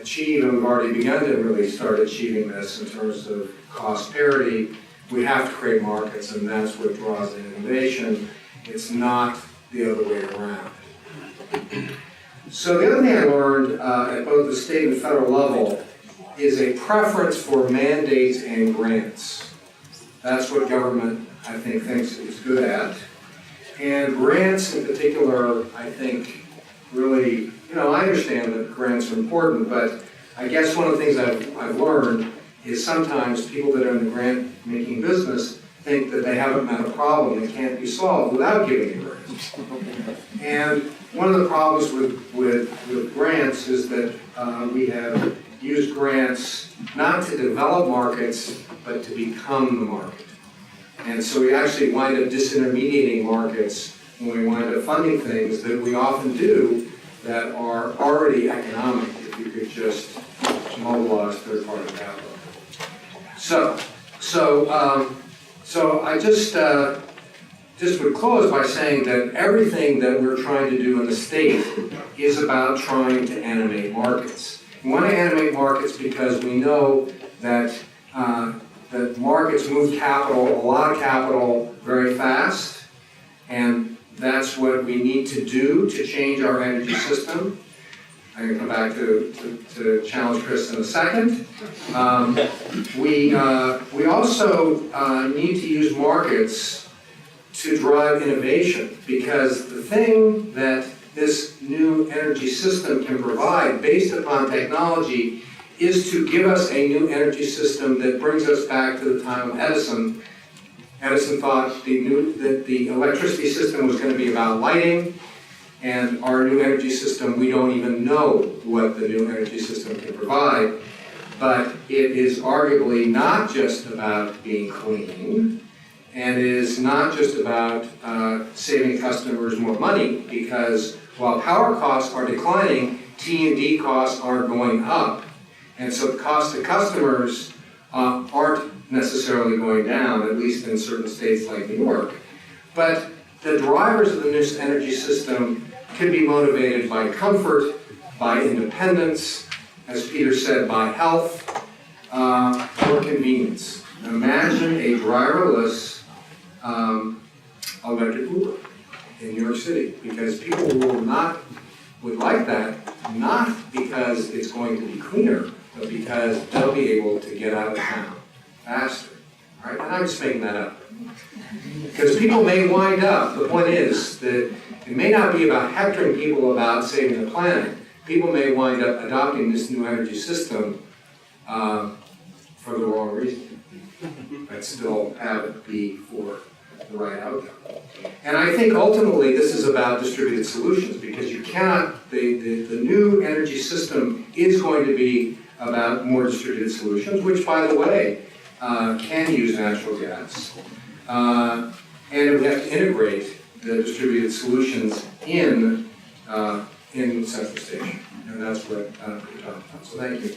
achieve, and we've already begun to really start achieving this in terms of cost parity, we have to create markets, and that's what draws in innovation. It's not the other way around. So the other thing I learned at both the state and federal level is a preference for mandates and grants. That's what government, I think, thinks it's good at. And grants in particular, I think, really, I understand that grants are important, but I guess one of the things I've learned is sometimes people that are in the grant-making business think that they haven't met a problem that can't be solved without giving a grant. And one of the problems with grants is that we have used grants not to develop markets, but to become the market. And so we actually wind up disintermediating markets when we wind up funding things that we often do that are already economic if you could just mobilize third-party capital. So I just would close by saying that everything that we're trying to do in the state is about trying to animate markets. We want to animate markets because we know that that markets move capital, a lot of capital, very fast, and that's what we need to do to change our energy system. I'm going to come back to challenge Chris in a second. We also need to use markets to drive innovation, because the thing that this new energy system can provide based upon technology is to give us a new energy system that brings us back to the time of Edison. Edison thought that the electricity system was going to be about lighting, and our new energy system, we don't even know what the new energy system can provide, but it is arguably not just about being clean, and it is not just about saving customers more money, because while power costs are declining, T&D costs are going up. And so the cost to customers aren't necessarily going down, at least in certain states like New York. But the drivers of the new energy system could be motivated by comfort, by independence, as Peter said, by health, or convenience. Imagine a driverless electric Uber in New York City, because people would like that, not because it's going to be cleaner, but because they'll be able to get out of town faster. All right? And I'm just making that up. Because people may wind up, the point is that it may not be about hectoring people about saving the planet. People may wind up adopting this new energy system for the wrong reason, but still have it be for the right outcome. And I think ultimately this is about distributed solutions, because you cannot, the new energy system is going to be about more distributed solutions, which, by the way, can use natural gas. And we have to integrate the distributed solutions in Central Station. And that's what we're talking about. So thank you.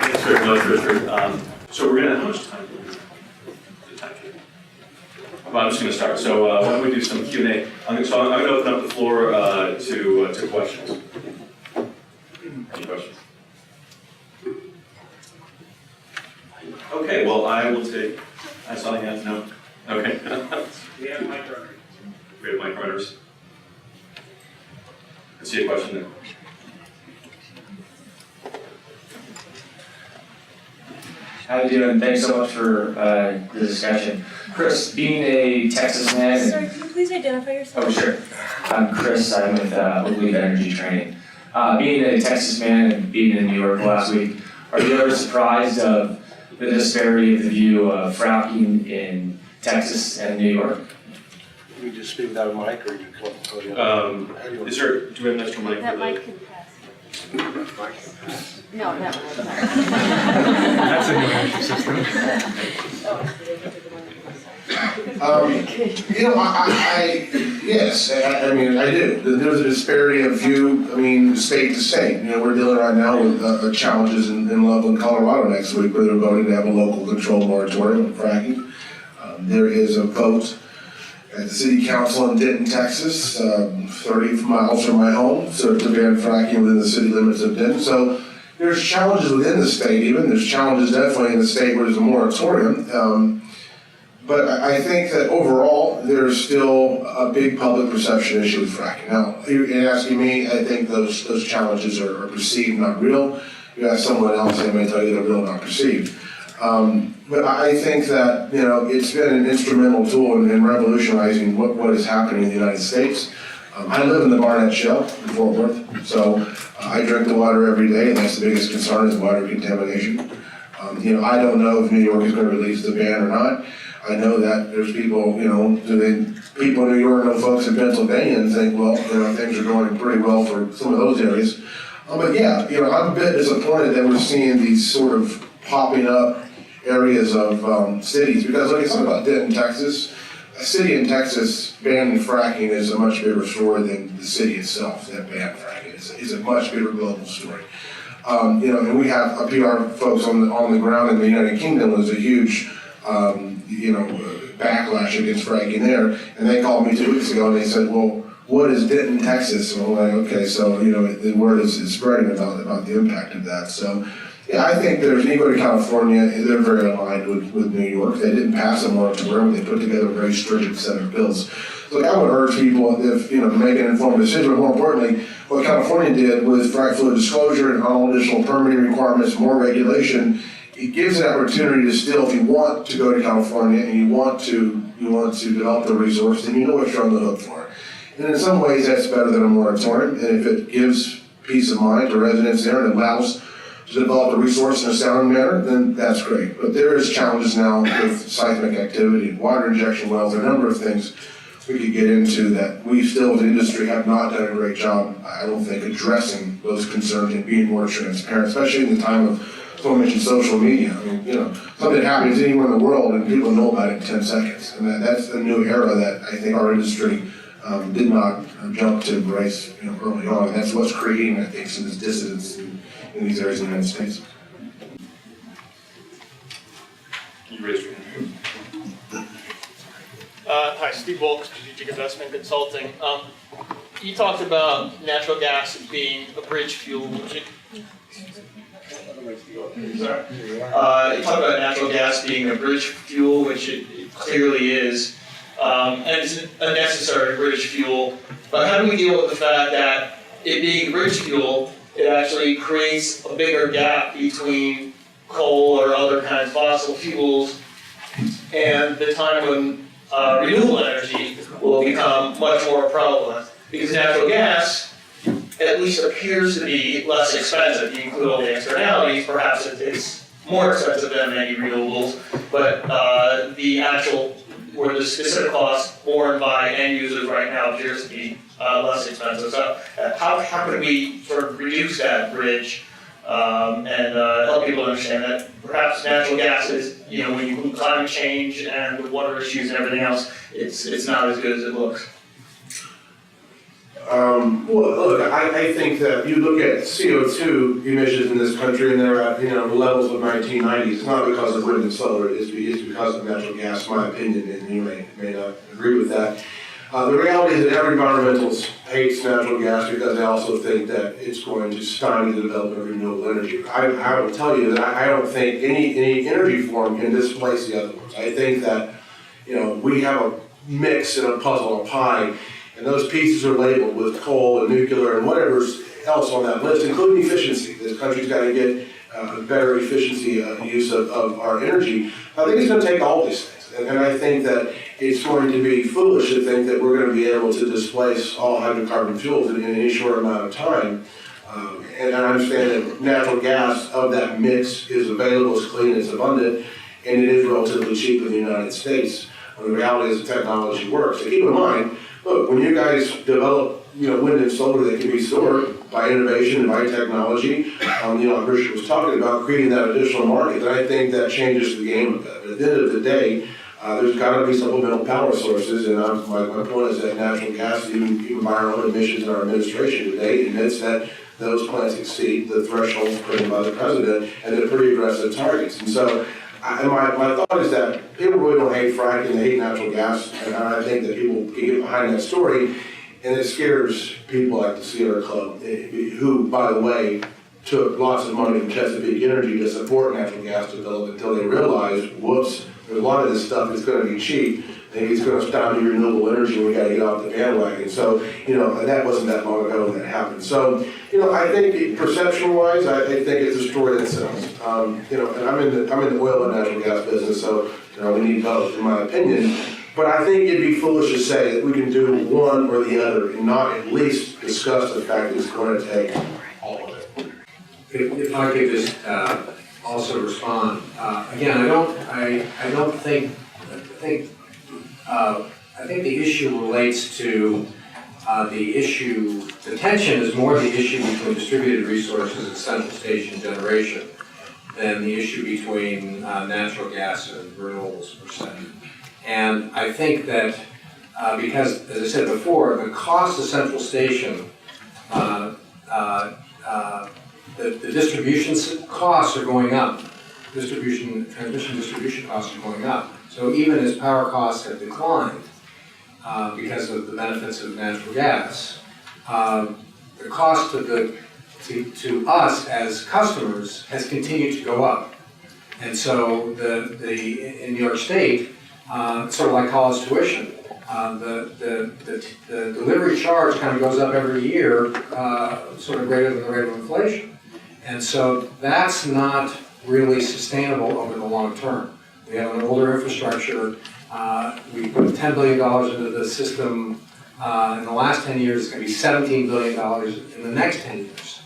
Thanks very much, Richard. So we're gonna, how much time do we have? Well, I'm just gonna start. So why don't we do some Q&A? I'm gonna open up the floor to questions. Any questions? Okay, well, I will take, I saw you guys, no? Okay. We have mic runners. We have mic runners. I see a question there. How you doing? Thanks so much for the discussion. Chris, being a Texas man. Sorry, can you please identify yourself? Oh, sure. I'm Chris. I'm with Lead Energy Training. Being a Texas man and being in New York last week, are you ever surprised of the disparity of the view of fracking in Texas and New York? Can you just speak without a mic, or you come? Is there, do we have an extra mic? That for the- mic can pass. No, that one, sorry. That's a new energy system. Yes, I mean, I do. There's a disparity of view, I mean, state to state. We're dealing right now with challenges in Loveland, Colorado next week, where they're voting to have a local control moratorium on fracking. There is a vote at the city council in Denton, Texas, 30 miles from my home, so to ban fracking within the city limits of Denton. So there's challenges within the state even. There's challenges definitely in the state where there's a moratorium. But I think that overall, there's still a big public perception issue with fracking. Now, you're asking me, I think those challenges are perceived, not real. You ask someone else, they may tell you they're real, not perceived. But I think that, it's been an instrumental tool in revolutionizing what is happening in the United States. I live in the Barnett Shale in Fort Worth, so I drink the water every day, and that's the biggest concern is water contamination. I don't know if New York is going to release the ban or not. I know that there's people, people in New York know folks in Pennsylvania and think, well, things are going pretty well for some of those areas. But yeah, I'm a bit disappointed that we're seeing these sort of popping up areas of cities, because look, it's not about Denton, Texas. A city in Texas banning fracking is a much bigger story than the city itself that banned fracking. It's a much bigger global story. And we have PR folks on the ground in the United Kingdom. There's a huge backlash against fracking there, and they called me 2 weeks ago and they said, well, what is Denton, Texas? And I'm like, okay, so the word is spreading about the impact of that. So yeah, I think you go to California, they're very aligned with New York. They didn't pass a moratorium, they put together a very stringent set of bills. So I would urge people to make an informed decision, but more importantly, what California did with frac fluid disclosure and all additional permitting requirements, more regulation, it gives an opportunity to still, if you want to go to California and you want to develop the resource, then you know what you're on the hook for. And in some ways, that's better than a moratorium. And if it gives peace of mind to residents there and allows to develop the resource in a sound manner, then that's great. But there is challenges now with seismic activity, water injection wells, a number of things we could get into that we still as an industry have not done a great job, I don't think, addressing those concerns and being more transparent, especially in the time of, someone mentioned social media. I mean, something happens anywhere in the world and people know about it in 10 seconds. And that's the new era that I think our industry did not jump to embrace early on. And that's what's creating, I think, some of this dissidence in these areas in the United States. You raised your hand. Hi, Steve Wolk, Strategic Investment Consulting. You talked about natural gas being a bridge fuel. You talked about natural gas being a bridge fuel, which it clearly is, and it's a necessary bridge fuel. But how do we deal with the fact that it being a bridge fuel, it actually creates a bigger gap between coal or other kinds of fossil fuels and the time when renewable energy will become much more prevalent? Because natural gas at least appears to be less expensive. You include all the externalities, perhaps it's more expensive than many renewables, but the actual, or the specific cost borne by end users right now appears to be less expensive. So how can we sort of reduce that bridge and help people understand that perhaps natural gas is, when you include climate change and the water issues and everything else, it's not as good as it looks. Well, look, I think that you look at CO2 emissions in this country and they're at, levels of 1990s. It's not because of wind and solar, it's because of natural gas, in my opinion, and you may not agree with that. The reality is that every environmentalist hates natural gas because they also think that it's going to stymie the development of renewable energy. I will tell you that I don't think any energy form can displace the other ones. I think that, we have a mix and a puzzle, a pie, and those pieces are labeled with coal and nuclear and whatever else on that list, including efficiency. This country's got to get better efficiency use of our energy. I think it's going to take all these things. And I think that it's going to be foolish to think that we're going to be able to displace all hydrocarbon fuels in any short amount of time. And I understand that natural gas of that mix is available, it's clean, it's abundant, and it is relatively cheap in the United States. When the reality is the technology works. So keep in mind, look, when you guys develop, wind and solar that can be stored by innovation and by technology, Christian was talking about creating that additional market, and I think that changes the game a bit. But at the end of the day, there's got to be supplemental power sources, and my point is that natural gas, even by our own admissions in our administration today, admits that those plants exceed the thresholds put in by the president, and they're pretty aggressive targets. And so, my thought is that people really don't hate fracking, they hate natural gas, and I think that people can get behind that story, and it scares people like the Sierra Club, who, by the way, took lots of money from Chesapeake Energy to support natural gas development until they realized, whoops, there's a lot of this stuff that's going to be cheap. Maybe it's going to stop to renewable energy and we got to get off the bandwagon. So, that wasn't that long ago when that happened. So, I think perception-wise, I think it's a story that sells. And I'm in the oil and natural gas business, so, we need both, in my opinion. But I think it'd be foolish to say that we can do one or the other and not at least discuss the fact that it's going to take all of it. If I could just also respond. Again, I think the issue relates to the tension is more the issue between distributed resources and central station generation than the issue between natural gas and renewables per se. And I think that because, as I said before, the cost of central station, the distribution costs are going up. Transmission distribution costs are going up. So even as power costs have declined because of the benefits of natural gas, the cost to us as customers has continued to go up. And so in New York State, it's sort of like college tuition. The delivery charge kind of goes up every year, sort of greater than the rate of inflation. And so that's not really sustainable over the long term. We have an older infrastructure. We put $10 billion into the system in the last 10 years. It's going to be $17 billion in the next 10 years.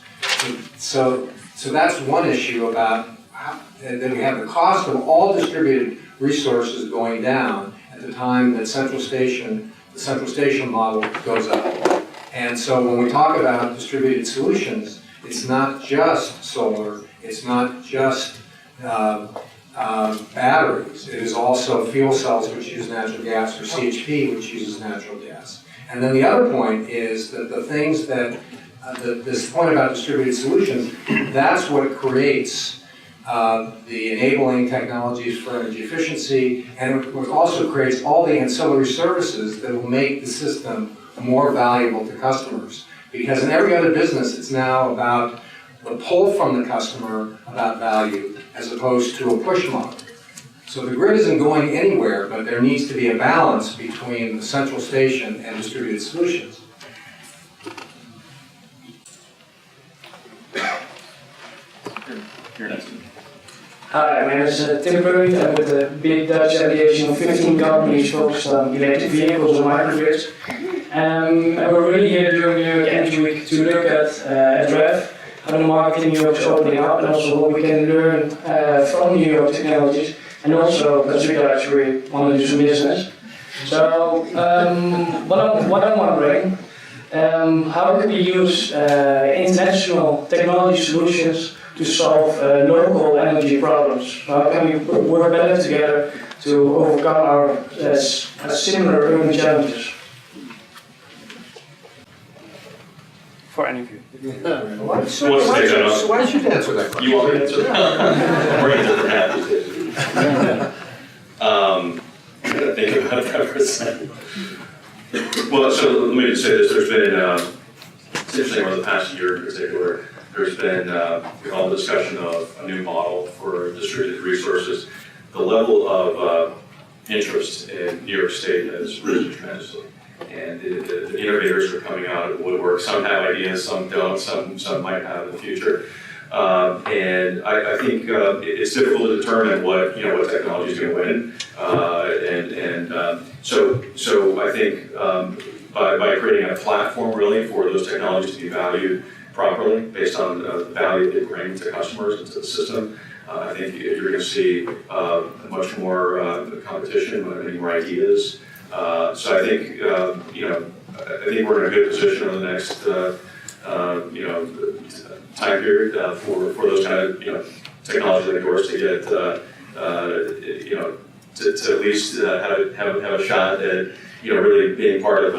So that's one issue about that we have the cost of all distributed resources going down at the time that the central station model goes up. And so when we talk about distributed solutions, it's not just solar, it's not just batteries, it is also fuel cells which use natural gas, or CHP which uses natural gas. And then the other point is that the things that, this point about distributed solutions, that's what creates the enabling technologies for energy efficiency, and it also creates all the ancillary services that will make the system more valuable to customers. Because in every other business, it's now about the pull from the customer about value, as opposed to a push model. So the grid isn't going anywhere, but there needs to be a balance between the central station and distributed solutions. You're next. Hi, my name is Tim Burry. I'm with a big Dutch aviation of 15 companies focused on electric vehicles and microgrids. And we're really here during New York Energy Week to look at REF, how the market in New York is opening up, and also what we can learn from New York technologies, and also because we actually want to do some business. So what I'm wondering, how can we use international technology solutions to solve local energy problems? How can we work better together to overcome our similar urban challenges? For any of you. Why don't you answer that question? You want me to answer that? We're in different habits. I gotta think about that for a second. Well, so let me just say this, there's been, it's interesting over the past year in particular, there's been all discussion of a new model for distributed resources. The level of interest in New York State has risen tremendously. And the innovators are coming out of the woodwork. Some have ideas, some don't, some might have in the future. And I think it's difficult to determine what technology is going to win. So I think by creating a platform really for those technologies to be valued properly based on the value they bring to customers and to the system, I think you're going to see much more competition, many more ideas. So I think I think we're in a good position in the next time period for those kind of technology like yours to get to at least have a shot at really being part of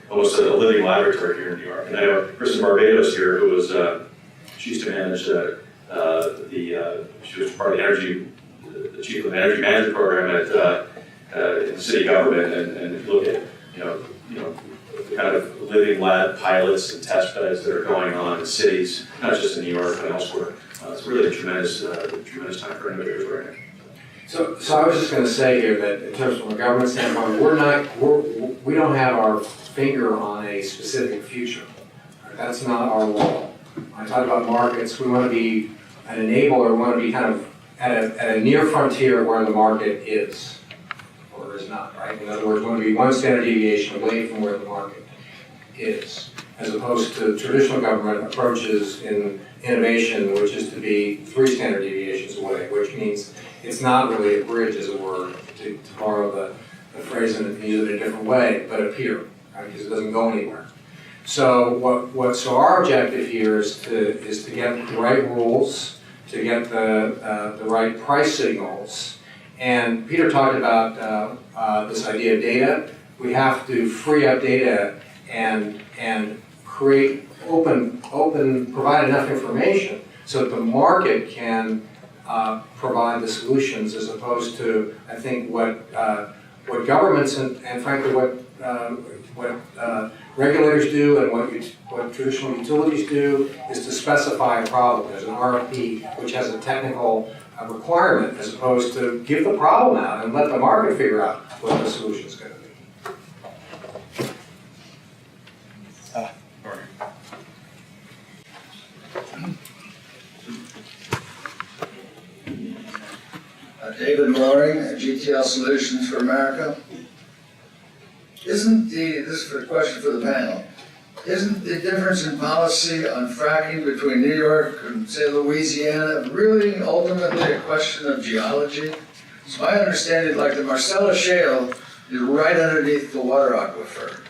almost a living laboratory here in New York. And I know Kristen Barbados here, who was she used to manage she was part of the chief of the energy management program at in the city government, and if you look at the kind of living lab pilots and test beds that are going on in cities, not just in New York but elsewhere, it's really a tremendous time for innovators right now. So I was just going to say here that in terms from a government standpoint, we don't have our finger on a specific future. That's not our role. When I talk about markets, we want to be an enabler. We want to be kind of at a near frontier where the market is. Or is not, right? In other words, we want to be one standard deviation away from where the market is, as opposed to traditional government approaches in innovation, which is to be 3 standard deviations away, which means it's not really a bridge, as it were, to borrow the phrase and use it in a different way, but a pier, right? Because it doesn't go anywhere. So so our objective here is to get the right rules, to get the right price signals. And Peter talked about this idea of data. We have to free up data and create provide enough information so that the market can provide the solutions, as opposed to, I think, what governments and frankly what regulators do and what traditional utilities do is to specify a problem. There's an RFP which has a technical requirement, as opposed to give the problem out and let the market figure out what the solution is going to be. David Loring, GTL Solutions for America. This is a question for the panel. Isn't the difference in policy on fracking between New York and, say, Louisiana really ultimately a question of geology? It's my understanding, like the Marcellus Shale is right underneath the water aquifer.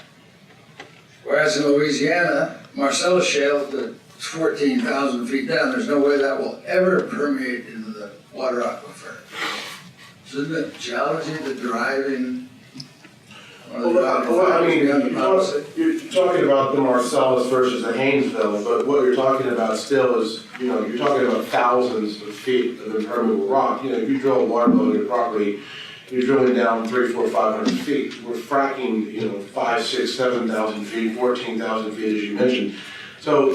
Whereas in Louisiana, Marcellus Shale is 14,000 feet down. There's no way that will ever permeate into the water aquifer. So isn't it geology the driving? You're talking about the Marcellus versus the Haynesville, but what you're talking about still is, you're talking about thousands of feet of impermeable rock. If you drill a water well in your property, you're drilling down 300, 400, 500 feet. We're fracking, 5, 6, 7,000 feet, 14,000 feet, as you mentioned. So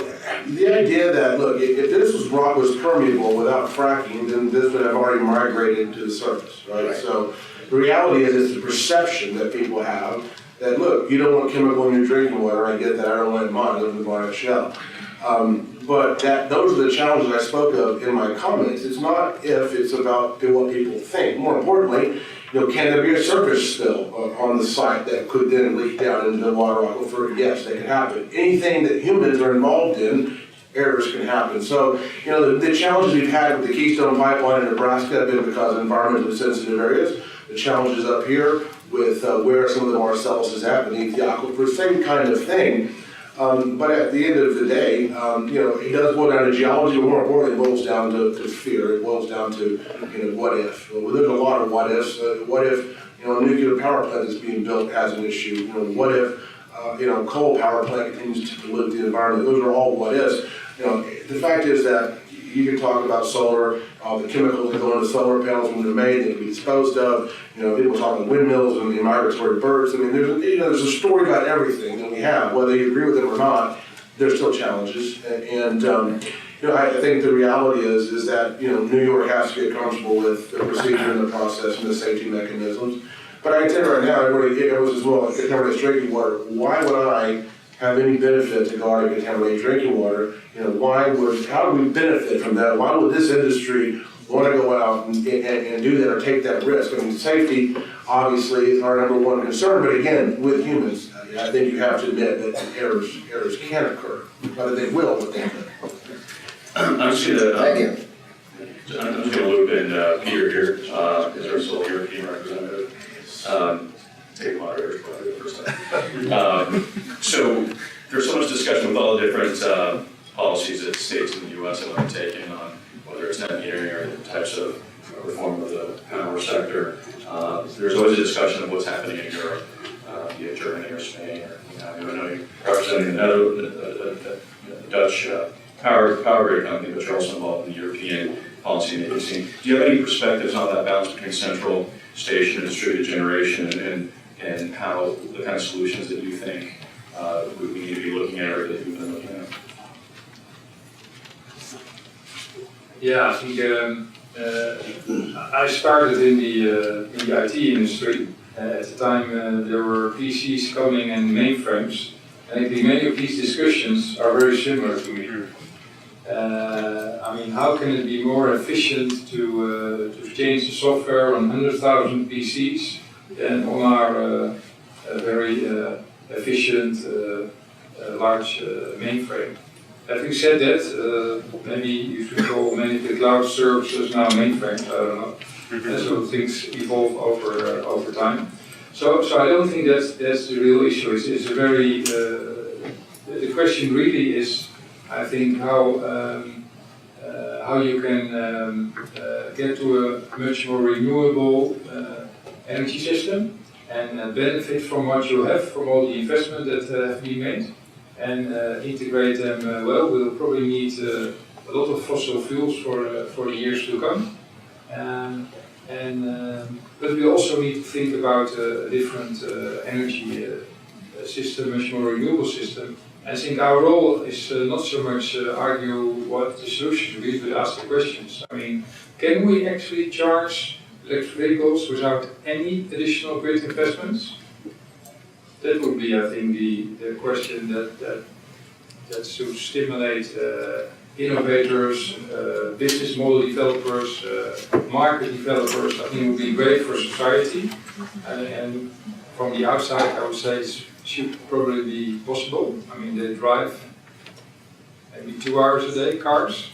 the idea that, look, if this rock was permeable without fracking, then this would have already migrated to the surface, right? So the reality is it's the perception that people have that, look, you don't want chemical in your drinking water. I get that. I don't want it in mine. I live in the Barnett Shell. But those are the challenges I spoke of in my comments. It's not if, it's about what people think. More importantly, can there be a surface spill on the site that could then leak down into the water aquifer? Yes, that can happen. Anything that humans are involved in, errors can happen. So, the challenges we've had with the Keystone Pipeline in Nebraska have been because of environmentally sensitive areas. The challenges up here with where some of the Marcellus is at beneath the aquifer, same kind of thing. But at the end of the day, it does boil down to geology, but more importantly, it boils down to fear. It boils down to, what if? Well, there's a lot of what ifs. What if, a nuclear power plant is being built has an issue? What if, coal power plant continues to pollute the environment? Those are all what ifs. The fact is that you can talk about solar, the chemicals that go into solar panels when they're made, they can be disposed of. People talk about windmills and the migratory birds. I mean, there's a story about everything that we have. Whether you agree with them or not, there's still challenges. And I think the reality is that New York has to get comfortable with the procedure and the process and the safety mechanisms. But I can tell you right now, everybody knows as well, contaminated drinking water. Why would I have any benefit to guarding contaminated drinking water? How do we benefit from that? Why would this industry want to go out and do that or take that risk? I mean, safety obviously is our number one concern, but again, with humans, I think you have to admit that errors can occur, but they will with them. I'm just going to loop in Peter here, because our sole European representative. Take moderator for the first time. So there's so much discussion with all the different policies that states in the U.S. have undertaken on whether it's net metering or the types of reform of the power sector. There's always a discussion of what's happening in Europe, be it Germany or Spain, or I know you're representing the Dutch power grid company, but you're also involved in the European policy making scene. Do you have any perspectives on that balance between central, station, and distributed generation, and how the kind of solutions that you think we need to be looking at or that you've been looking at? Yeah, I think I started in the IT industry. At the time there were PCs coming and mainframes, and I think many of these discussions are very similar to me. How can it be more efficient to change the software on 100,000 PCs than on our very efficient large mainframe? Having said that, maybe you should call many of the cloud services now mainframes, I don't know. So things evolve over time. So I don't think that's the real issue. It's a very, the question really is, I think, how you can get to a much more renewable energy system and benefit from what you have, from all the investment that have been made, and integrate them well. We'll probably need a lot of fossil fuels for the years to come. But we also need to think about a different energy system, much more renewable system. I think our role is not so much argue what the solution should be, but ask the questions. Can we actually charge electric vehicles without any additional grid investments? That would be, I think, the question that should stimulate innovators, business model developers, market developers. I think it would be great for society. And from the outside, I would say it should probably be possible. They drive maybe 2 hours a day, cars.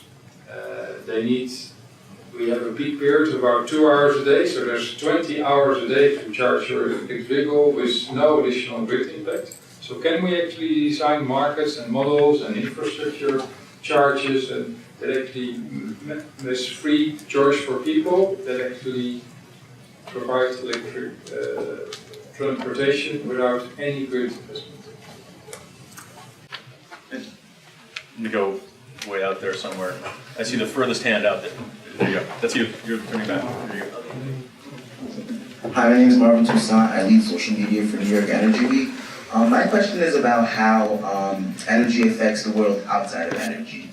We have a peak period of about 2 hours a day, so there's 20 hours a day to charge your electric vehicle with no additional grid impact. So can we actually design markets and models and infrastructure charges and that actually there's free choice for people that actually provide electric transportation without any grid investment? I'm going to go way out there somewhere. I see the furthest hand out there. There you go. That's you. You're coming back. There you go. Hi, my name is Marvin Toussaint. I lead social media for New York Energy Week. My question is about how energy affects the world outside of energy.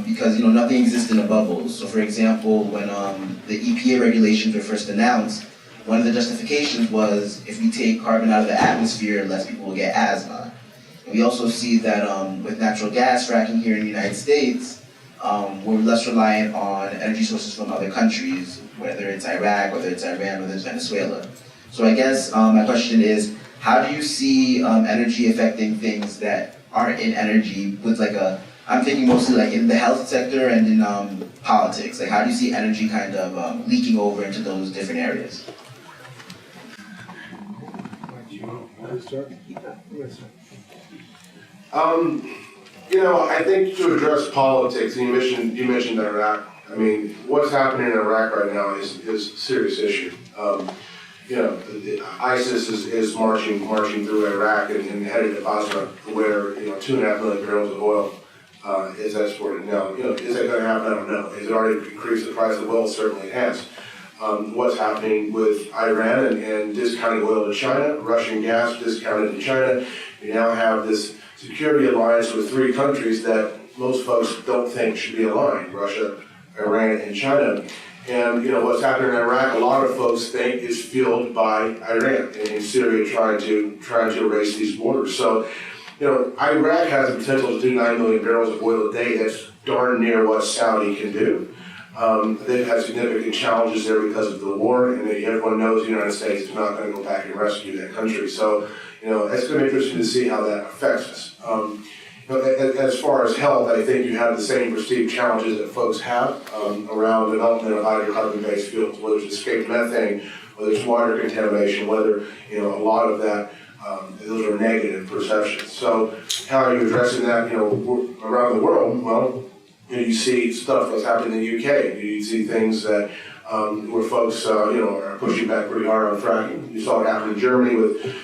Because nothing exists in a bubble. So for example, when the EPA regulations were first announced, one of the justifications was if we take carbon out of the atmosphere, less people will get asthma. We also see that with natural gas fracking here in the United States, we're less reliant on energy sources from other countries, whether it's Iraq, whether it's Iran, whether it's Venezuela. So I guess my question is, how do you see energy affecting things that aren't in energy with like I'm thinking mostly like in the health sector and in politics. Like how do you see energy kind of leaking over into those different areas? I think to address politics, you mentioned Iraq. I mean, what's happening in Iraq right now is a serious issue. ISIS is marching through Iraq and headed to Basra, where 2.5 million barrels of oil is exported. Now, is that going to happen? I don't know. Has it already increased the price of oil? Certainly it has. What's happening with Iran and discounting oil to China, Russian gas discounted to China? You now have this security alliance with 3 countries that most folks don't think should be aligned: Russia, Iran, and China. And what's happening in Iraq, a lot of folks think is fueled by Iran and Syria trying to erase these borders. So, Iraq has the potential to do 9 million barrels of oil a day. That's darn near what Saudi can do. They've had significant challenges there because of the war, and everyone knows the United States is not going to go back and rescue that country. So, it's going to be interesting to see how that affects us. As far as health, I think you have the same perceived challenges that folks have around development of hydrocarbon-based fuels, whether it's escaped methane, whether it's water contamination, whether a lot of that, those are negative perceptions. So how are you addressing that? Around the world, well, you see stuff that's happening in the UK. You see things that where folks are pushing back pretty hard on fracking. You saw it happen in Germany with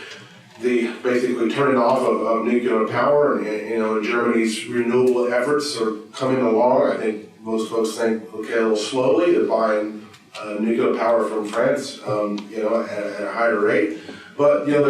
the basically turning off of nuclear power, and Germany's renewable efforts are coming along. I think most folks think, okay, a little slowly. They're buying nuclear power from France, at a higher rate. But they're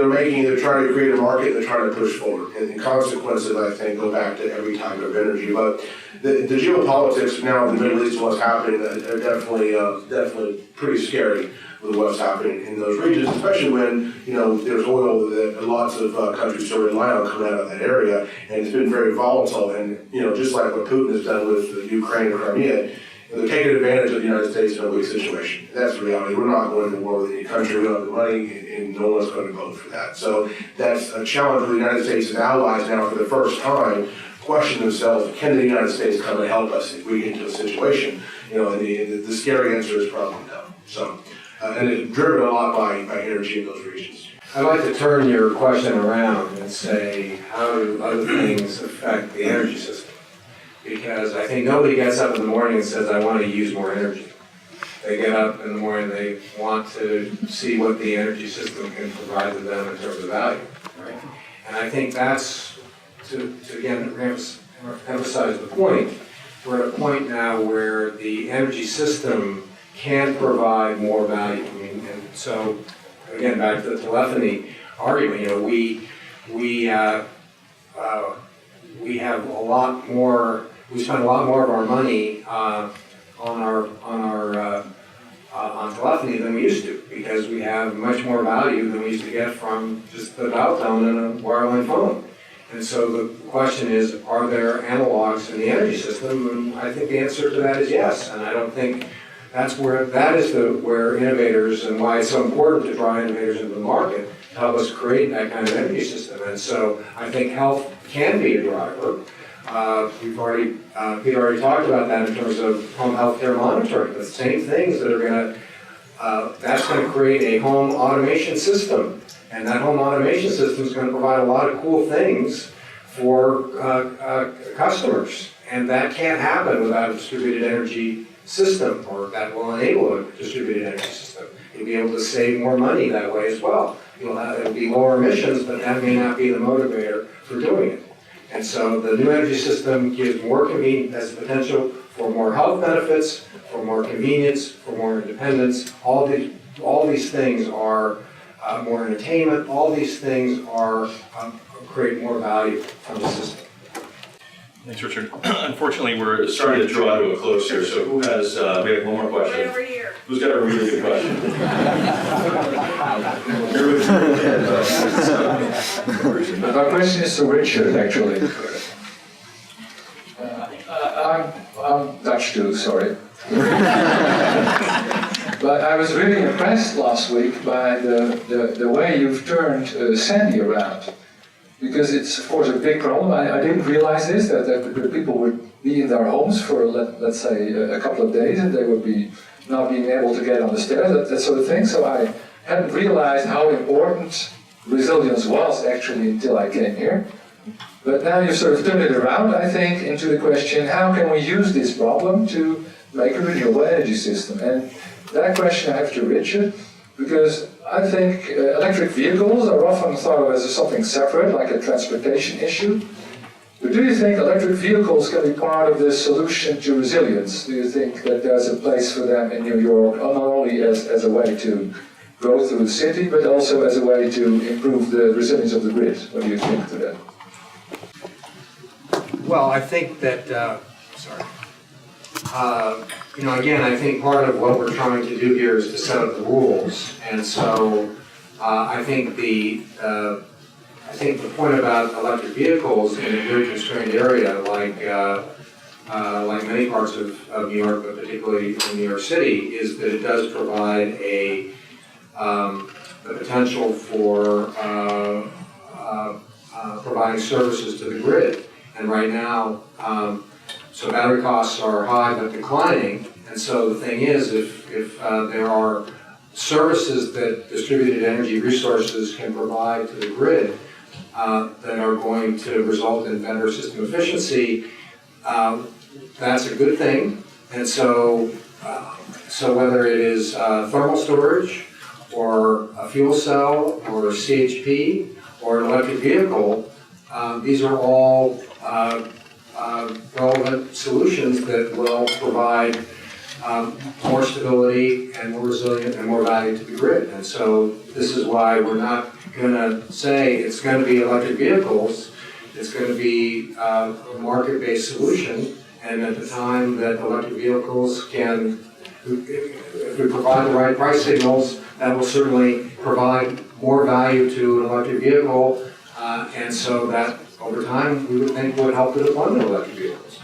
trying to create a market. They're trying to push forward, and the consequences, I think, go back to every type of energy. But the geopolitics now in the Middle East, what's happening, are definitely pretty scary with what's happening in those regions, especially when there's oil that lots of countries still rely on coming out of that area, and it's been very volatile. And just like what Putin has done with Ukraine and Crimea, they're taking advantage of the United States in a weak situation. That's the reality. We're not going to war with any country. We don't have the money, and no one's going to vote for that. So that's a challenge for the United States and allies now for the first time question themselves: can the United States come and help us if we get into a situation? And the scary answer is probably no. So. And it's driven a lot by energy in those regions. I'd like to turn your question around and say, how do other things affect the energy system? Because I think nobody gets up in the morning and says, I want to use more energy. They get up in the morning, they want to see what the energy system can provide to them in terms of value. Right? And I think that's, to again emphasize the point, we're at a point now where the energy system can provide more value. And so, again, back to the telephony argument, we have a lot more. We spend a lot more of our money on telephony than we used to, because we have much more value than we used to get from just the dial tone and a wireline phone. And so the question is, are there analogs in the energy system? And I think the answer to that is yes. And I don't think where innovators, and why it's so important to draw innovators into the market to help us create that kind of energy system. And so I think health can be a driver. Peter already talked about that in terms of home healthcare monitoring. The same things that are that's going to create a home automation system. And that home automation system is going to provide a lot of cool things for customers. And that can't happen without a distributed energy system, or that will enable a distributed energy system. You'll be able to save more money that way as well. It'll be lower emissions, but that may not be the motivator for doing it. And so the new energy system gives more convenience, has the potential for more health benefits, for more convenience, for more independence. All these things are more entertainment. All these things are create more value from the system. Thanks, Richard. Unfortunately, we're starting to draw to a close here, so who has, we have one more question. Right over here. Who's got a really good question? My question is to Richard, actually. I'm Dutch too, sorry. But I was really impressed last week by the way you've turned Sandy around. Because it's, of course, a big problem. I didn't realize this, that the people would be in their homes for, let's say, a couple of days, and they would be not being able to get on the stairs, that sort of thing. So I hadn't realized how important resilience was, actually, until I came here. But now you've sort of turned it around, I think, into the question, how can we use this problem to make a renewable energy system? And that question I have to Richard, because I think electric vehicles are often thought of as something separate, like a transportation issue. But do you think electric vehicles can be part of the solution to resilience? Do you think that there's a place for them in New York, not only as a way to grow through the city, but also as a way to improve the resilience of the grid? What do you think to that? Well, I think that, again, I think part of what we're trying to do here is to set up the rules. And so I think the point about electric vehicles in a very constrained area like many parts of New York, but particularly in New York City, is that it does provide a potential for providing services to the grid. And right now, so battery costs are high but declining, and so the thing is, if there are services that distributed energy resources can provide to the grid that are going to result in better system efficiency, that's a good thing. And so, whether it is thermal storage, or a fuel cell, or a CHP, or an electric vehicle, these are all relevant solutions that will provide more stability and more resilient and more value to the grid. And so this is why we're not going to say it's going to be electric vehicles. It's going to be a market-based solution. And at the time that electric vehicles can, if we provide the right price signals, that will certainly provide more value to an electric vehicle. And so that over time, we would think would help the deployment of electric vehicles.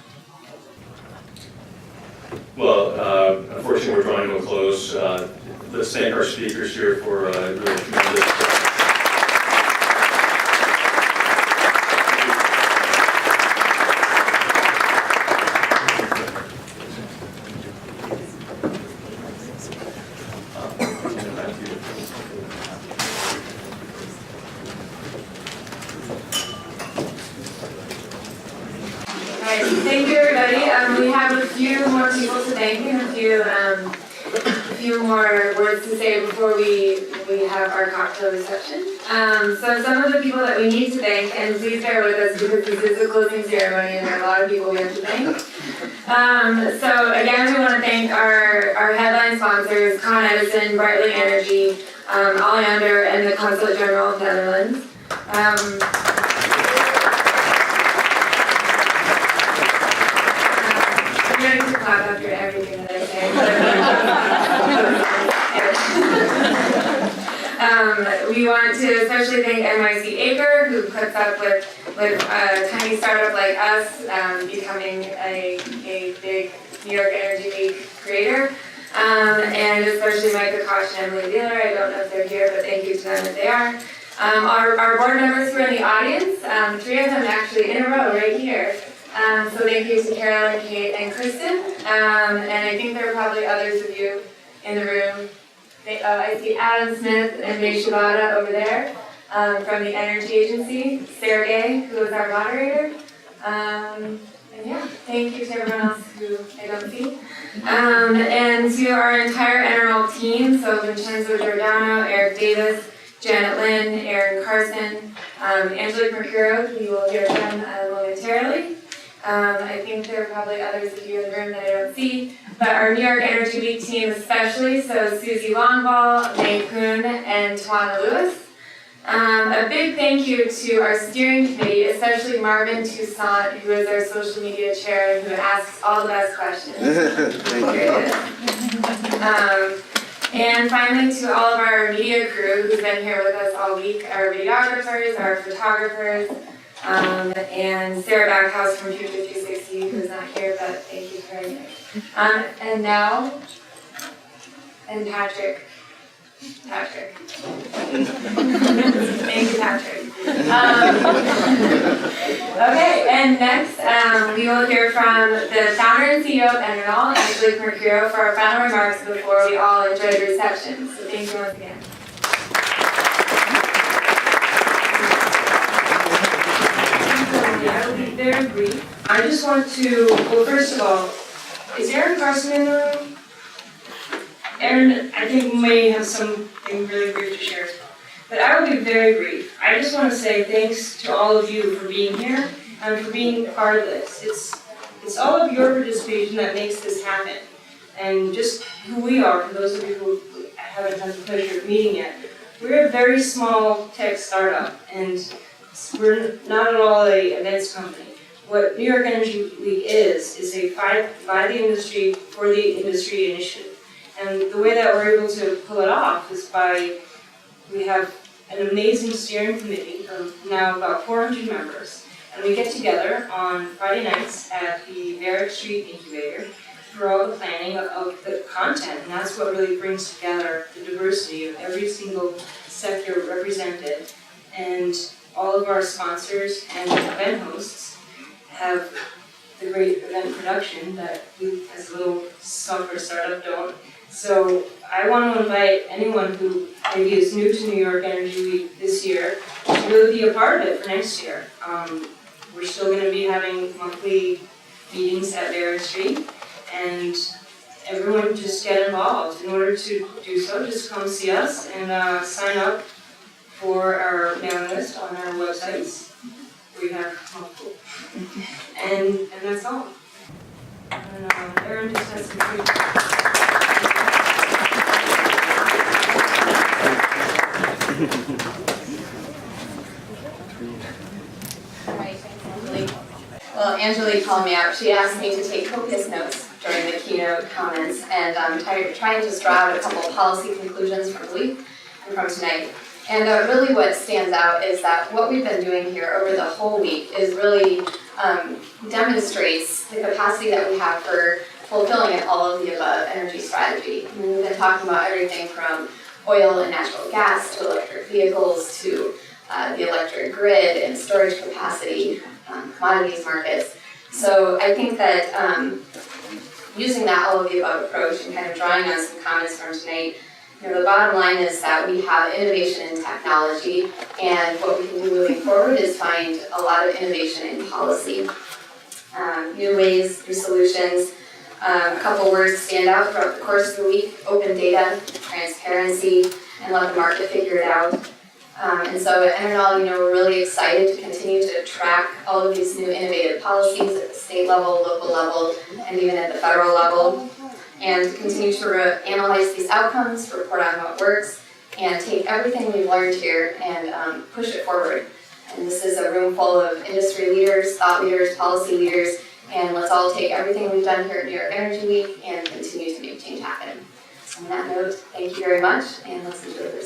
Well, unfortunately, we're drawing to a close. Let's thank our speakers here for really tremendous. Thank you, everybody. We have a few more people to thank and a few more words to say before we have our cocktail reception. So some of the people that we need to thank, and please bear with us because this is a closing ceremony and there are a lot of people we have to thank. So again, we want to thank our headline sponsors, Con Edison, Breitling Energy, Alliander, and the Consulate General of Netherlands. I'm going to clap after everything that I say. We want to especially thank NYC Acre, who puts up with a tiny startup like us becoming a big New York Energy Week creator. And especially Micah Koch and Emily Wheeler. I don't know if they're here, but thank you to them if they are. Our board members who are in the audience, 3 of them actually in a row right here. So thank you to Carolyn, Kate, and Kristen. And I think there are probably others of you in the room. I see Adam Smith and May Shibata over there from the Energy Agency, Sergej, who is our moderator. And yeah, thank you to everyone else who I don't see. And to our entire EnerKnol team, so Vincenzo Giordano, Eric Davis, Janet Lynn, Aaron Carson, Angelique Mercuro, who you will hear from momentarily. I think there are probably others of you in the room that I don't see, but our New York Energy Week team especially, so Susie Longvall, May Kuhn, and Tawana Lewis. A big thank you to our steering committee, especially Marvin Toussaint, who is our social media chair and who asks all the best questions. Thank you. And finally, to all of our media crew who's been here with us all week, our videographers, our photographers, and Sarah Backhouse from Future 360, who's not here, but thank you very much. And now, and Patrick. Thank you, Patrick. Okay, and next we will hear from the founder and CEO of EnerKnol, Angelique Mercuro, for our final remarks before we all enjoy the reception. So thank you once again. I will be very brief. I just want to, well, first of all, is Aaron Carson in the room? Aaron, I think may have something really brief to share as well. But I will be very brief. I just want to say thanks to all of you for being here and for being part of this. It's all of your participation that makes this happen. And just who we are, for those of you who haven't had the pleasure of meeting yet, we're a very small tech startup, and we're not at all an events company. What New York Energy Week is a by the industry, for the industry initiative. And the way that we're able to pull it off is we have an amazing steering committee of now about 400 members, and we get together on Friday nights at the Varick Street Incubator for all the planning of the content, and that's what really brings together the diversity of every single sector represented. And all of our sponsors and event hosts have the great event production that we, as a little software startup, don't. So I want to invite anyone who maybe is new to New York Energy Week this year to really be a part of it for next year. We're still going to be having monthly meetings at Varick Street, and everyone just get involved. In order to do so, just come see us and sign up for our mailing list on our websites. We have multiple. And that's all. And Aaron just has some great. Well, Angelique called me out. She asked me to take copious notes during the keynote comments, and I'm trying to just draw out a couple of policy conclusions from the week and from tonight. And really what stands out is that what we've been doing here over the whole week is really demonstrates the capacity that we have for fulfilling an all of the above energy strategy. I mean, we've been talking about everything from oil and natural gas to electric vehicles to the electric grid and storage capacity, commodities markets. So I think that using that all of the above approach and kind of drawing on some comments from tonight, the bottom line is that we have innovation in technology, and what we can do moving forward is find a lot of innovation in policy. New ways, new solutions. A couple words stand out throughout the course of the week: open data, transparency, and let the market figure it out. And so at EnerKnol, we're really excited to continue to track all of these new innovative policies at the state level, local level, and even at the federal level, and continue to analyze these outcomes, report on what works, and take everything we've learned here and push it forward. And this is a room full of industry leaders, thought leaders, policy leaders, and let's all take everything we've done here at New York Energy Week and continue to make change happen. So on that note, thank you very much, and let's enjoy the